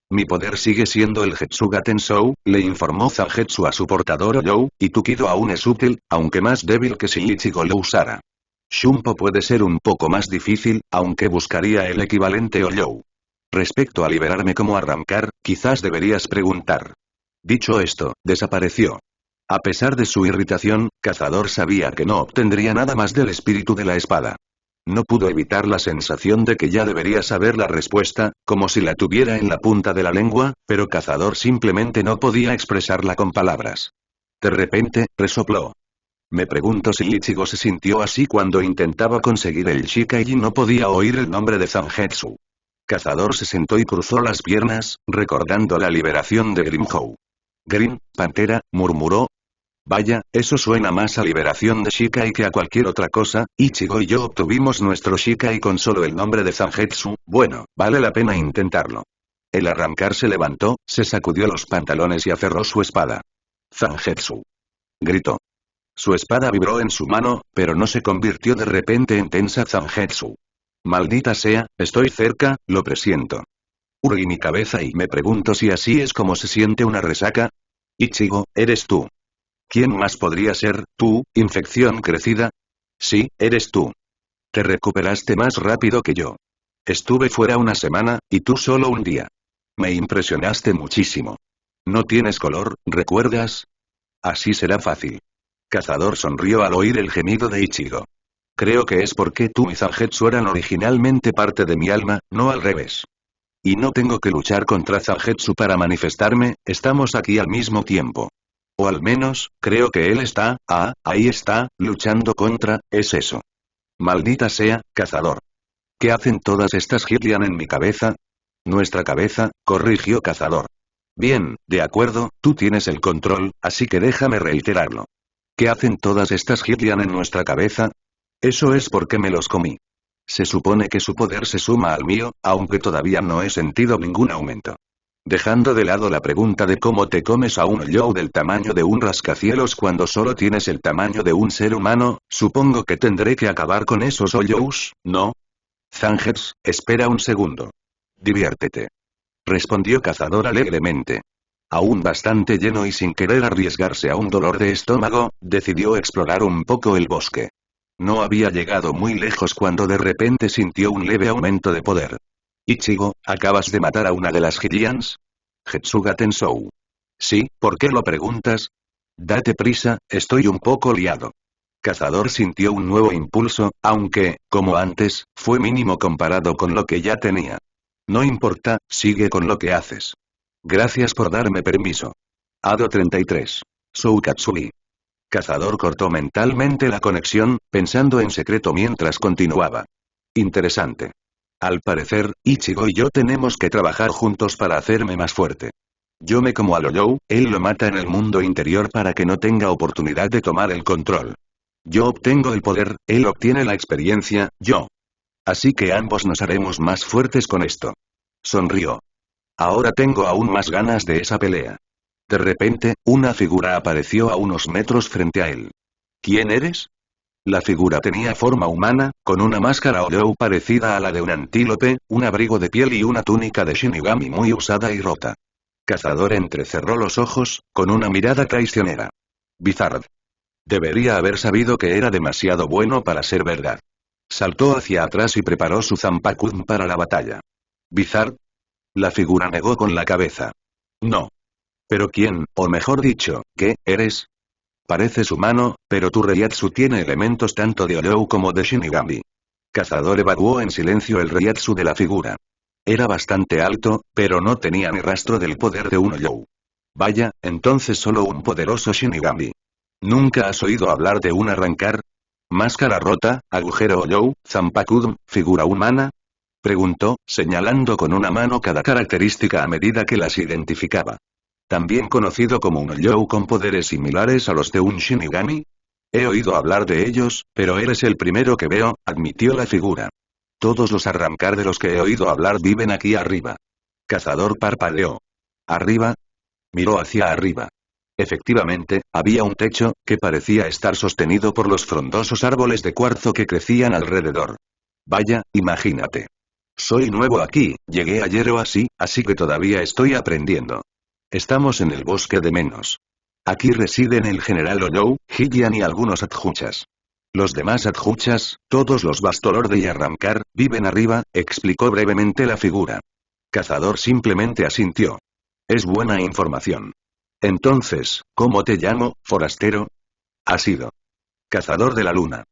Mi poder sigue siendo el Getsuga Tensou, le informó Zangetsu a su portador Oyou, y tu Kido aún es útil, aunque más débil que si Ichigo lo usara. Shunpo puede ser un poco más difícil, aunque buscaría el equivalente Oyou. Respecto a liberarme como arrancar, quizás deberías preguntar. Dicho esto, desapareció. A pesar de su irritación, Cazador sabía que no obtendría nada más del espíritu de la espada. No pudo evitar la sensación de que ya debería saber la respuesta, como si la tuviera en la punta de la lengua, pero Cazador simplemente no podía expresarla con palabras. De repente, resopló. Me pregunto si Ichigo se sintió así cuando intentaba conseguir el Shikai y no podía oír el nombre de Zangetsu. Cazador se sentó y cruzó las piernas, recordando la liberación de Grimhou. Grim, pantera, murmuró. Vaya, eso suena más a liberación de Shikai que a cualquier otra cosa. Ichigo y yo obtuvimos nuestro Shikai con solo el nombre de Zangetsu. Bueno, vale la pena intentarlo. El arrancar se levantó, se sacudió los pantalones y aferró su espada. Zangetsu. Gritó. Su espada vibró en su mano, pero no se convirtió de repente en tensa Zangetsu. Maldita sea, estoy cerca, lo presiento. Urgí mi cabeza y me pregunto si así es como se siente una resaca. Ichigo, eres tú. ¿Quién más podría ser, tú, infección crecida? Sí, eres tú. Te recuperaste más rápido que yo. Estuve fuera una semana, y tú solo un día. Me impresionaste muchísimo. No tienes color, ¿recuerdas? Así será fácil. Cazador sonrió al oír el gemido de Ichigo. Creo que es porque tú y Zangetsu eran originalmente parte de mi alma, no al revés. Y no tengo que luchar contra Zangetsu para manifestarme, estamos aquí al mismo tiempo. O al menos, creo que él está, ahí está, luchando contra, es eso. Maldita sea, Cazador. ¿Qué hacen todas estas Hylian en mi cabeza? Nuestra cabeza, corrigió Cazador. Bien, de acuerdo, tú tienes el control, así que déjame reiterarlo. ¿Qué hacen todas estas Hylian en nuestra cabeza? Eso es porque me los comí. Se supone que su poder se suma al mío, aunque todavía no he sentido ningún aumento. Dejando de lado la pregunta de cómo te comes a un Ollou del tamaño de un rascacielos cuando solo tienes el tamaño de un ser humano, supongo que tendré que acabar con esos Ollous, ¿no? Zangetsu, espera un segundo. Diviértete. Respondió Cazador alegremente. Aún bastante lleno y sin querer arriesgarse a un dolor de estómago, decidió explorar un poco el bosque. No había llegado muy lejos cuando de repente sintió un leve aumento de poder. Ichigo, ¿acabas de matar a una de las Hylians? Getsuga Tensou. Sí, ¿por qué lo preguntas? Date prisa, estoy un poco liado. Cazador sintió un nuevo impulso, aunque, como antes, fue mínimo comparado con lo que ya tenía. No importa, sigue con lo que haces. Gracias por darme permiso. Ado 33. Soukatsui. Cazador cortó mentalmente la conexión, pensando en secreto mientras continuaba. Interesante. Al parecer, Ichigo y yo tenemos que trabajar juntos para hacerme más fuerte. Yo me como al Ollou, él lo mata en el mundo interior para que no tenga oportunidad de tomar el control. Yo obtengo el poder, él obtiene la experiencia, yo. Así que ambos nos haremos más fuertes con esto. Sonrió. Ahora tengo aún más ganas de esa pelea. De repente, una figura apareció a unos metros frente a él. ¿Quién eres? La figura tenía forma humana, con una máscara Ollou parecida a la de un antílope, un abrigo de piel y una túnica de Shinigami muy usada y rota. Cazador entrecerró los ojos, con una mirada traicionera. Bizarre. Debería haber sabido que era demasiado bueno para ser verdad. Saltó hacia atrás y preparó su Zanpakuun para la batalla. ¿Bizarre? La figura negó con la cabeza. No. ¿Pero quién, o mejor dicho, qué, eres? Pareces humano, pero tu Reiatsu tiene elementos tanto de Ollou como de Shinigami. Cazador evaluó en silencio el Reiatsu de la figura. Era bastante alto, pero no tenía ni rastro del poder de un Ollou. Vaya, entonces solo un poderoso Shinigami. ¿Nunca has oído hablar de un arrancar? ¿Máscara rota, agujero Ollou, Zanpakuun, figura humana? Preguntó, señalando con una mano cada característica a medida que las identificaba. ¿También conocido como un Ollou con poderes similares a los de un Shinigami? He oído hablar de ellos, pero eres el primero que veo, admitió la figura. Todos los arrancar de los que he oído hablar viven aquí arriba. Cazador parpadeó. ¿Arriba? Miró hacia arriba. Efectivamente, había un techo, que parecía estar sostenido por los frondosos árboles de cuarzo que crecían alrededor. Vaya, imagínate. Soy nuevo aquí, llegué ayer o así que todavía estoy aprendiendo. Estamos en el bosque de Menos. Aquí residen el general Ollou, Hylian y algunos adjuchas. Los demás adjuchas, todos los Bastolorde y Arrancar, viven arriba, explicó brevemente la figura. Cazador simplemente asintió. Es buena información. Entonces, ¿cómo te llamo, forastero? Ha sido. Cazador de la luna.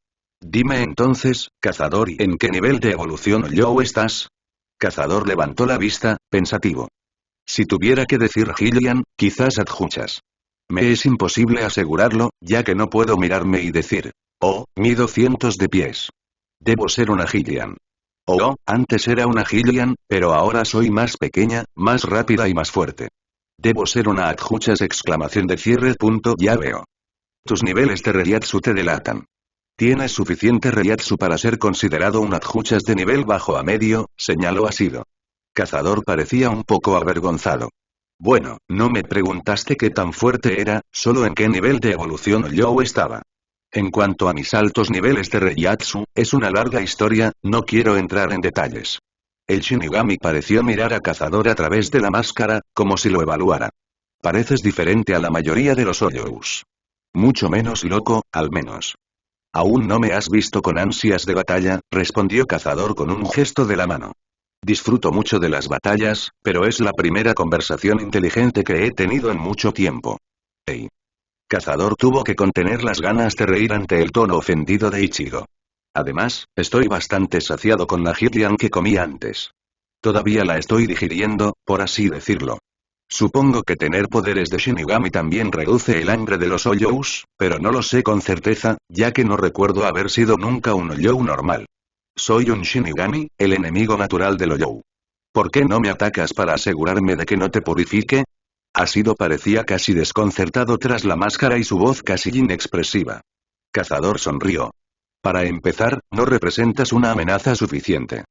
Dime entonces, cazador, ¿y en qué nivel de evolución Yo estás? Cazador levantó la vista, pensativo. Si tuviera que decir Gillian, quizás adjuchas. Me es imposible asegurarlo, ya que no puedo mirarme y decir, oh, mido cientos de pies. Debo ser una Gillian. Oh, antes era una Gillian, pero ahora soy más pequeña, más rápida y más fuerte. Debo ser una adjuchas exclamación de cierre. Ya veo. Tus niveles de Reiatsu te delatan. Tienes suficiente Reiatsu para ser considerado un adjuchas de nivel bajo a medio, señaló Asido. Cazador parecía un poco avergonzado. Bueno, no me preguntaste qué tan fuerte era, solo en qué nivel de evolución yo estaba. En cuanto a mis altos niveles de Reiatsu, es una larga historia, no quiero entrar en detalles. El Shinigami pareció mirar a Cazador a través de la máscara, como si lo evaluara. Pareces diferente a la mayoría de los Oyous. Mucho menos loco, al menos. Aún no me has visto con ansias de batalla, respondió Cazador con un gesto de la mano. Disfruto mucho de las batallas, pero es la primera conversación inteligente que he tenido en mucho tiempo. Hey. Cazador tuvo que contener las ganas de reír ante el tono ofendido de Ichigo. Además, estoy bastante saciado con la Gillian que comí antes. Todavía la estoy digiriendo, por así decirlo. Supongo que tener poderes de Shinigami también reduce el hambre de los Oyous, pero no lo sé con certeza, ya que no recuerdo haber sido nunca un Oyou normal. Soy un Shinigami, el enemigo natural del Oyou. ¿Por qué no me atacas para asegurarme de que no te purifique? Asido parecía casi desconcertado tras la máscara y su voz casi inexpresiva. Cazador sonrió. Para empezar, no representas una amenaza suficiente.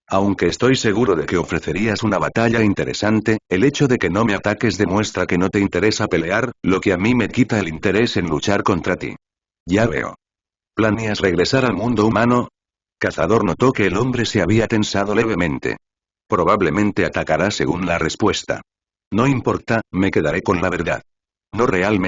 Aunque estoy seguro de que ofrecerías una batalla interesante, el hecho de que no me ataques demuestra que no te interesa pelear, lo que a mí me quita el interés en luchar contra ti. Ya veo. ¿Planeas regresar al mundo humano? Cazador notó que el hombre se había tensado levemente. Probablemente atacará según la respuesta. No importa, me quedaré con la verdad. No realmente.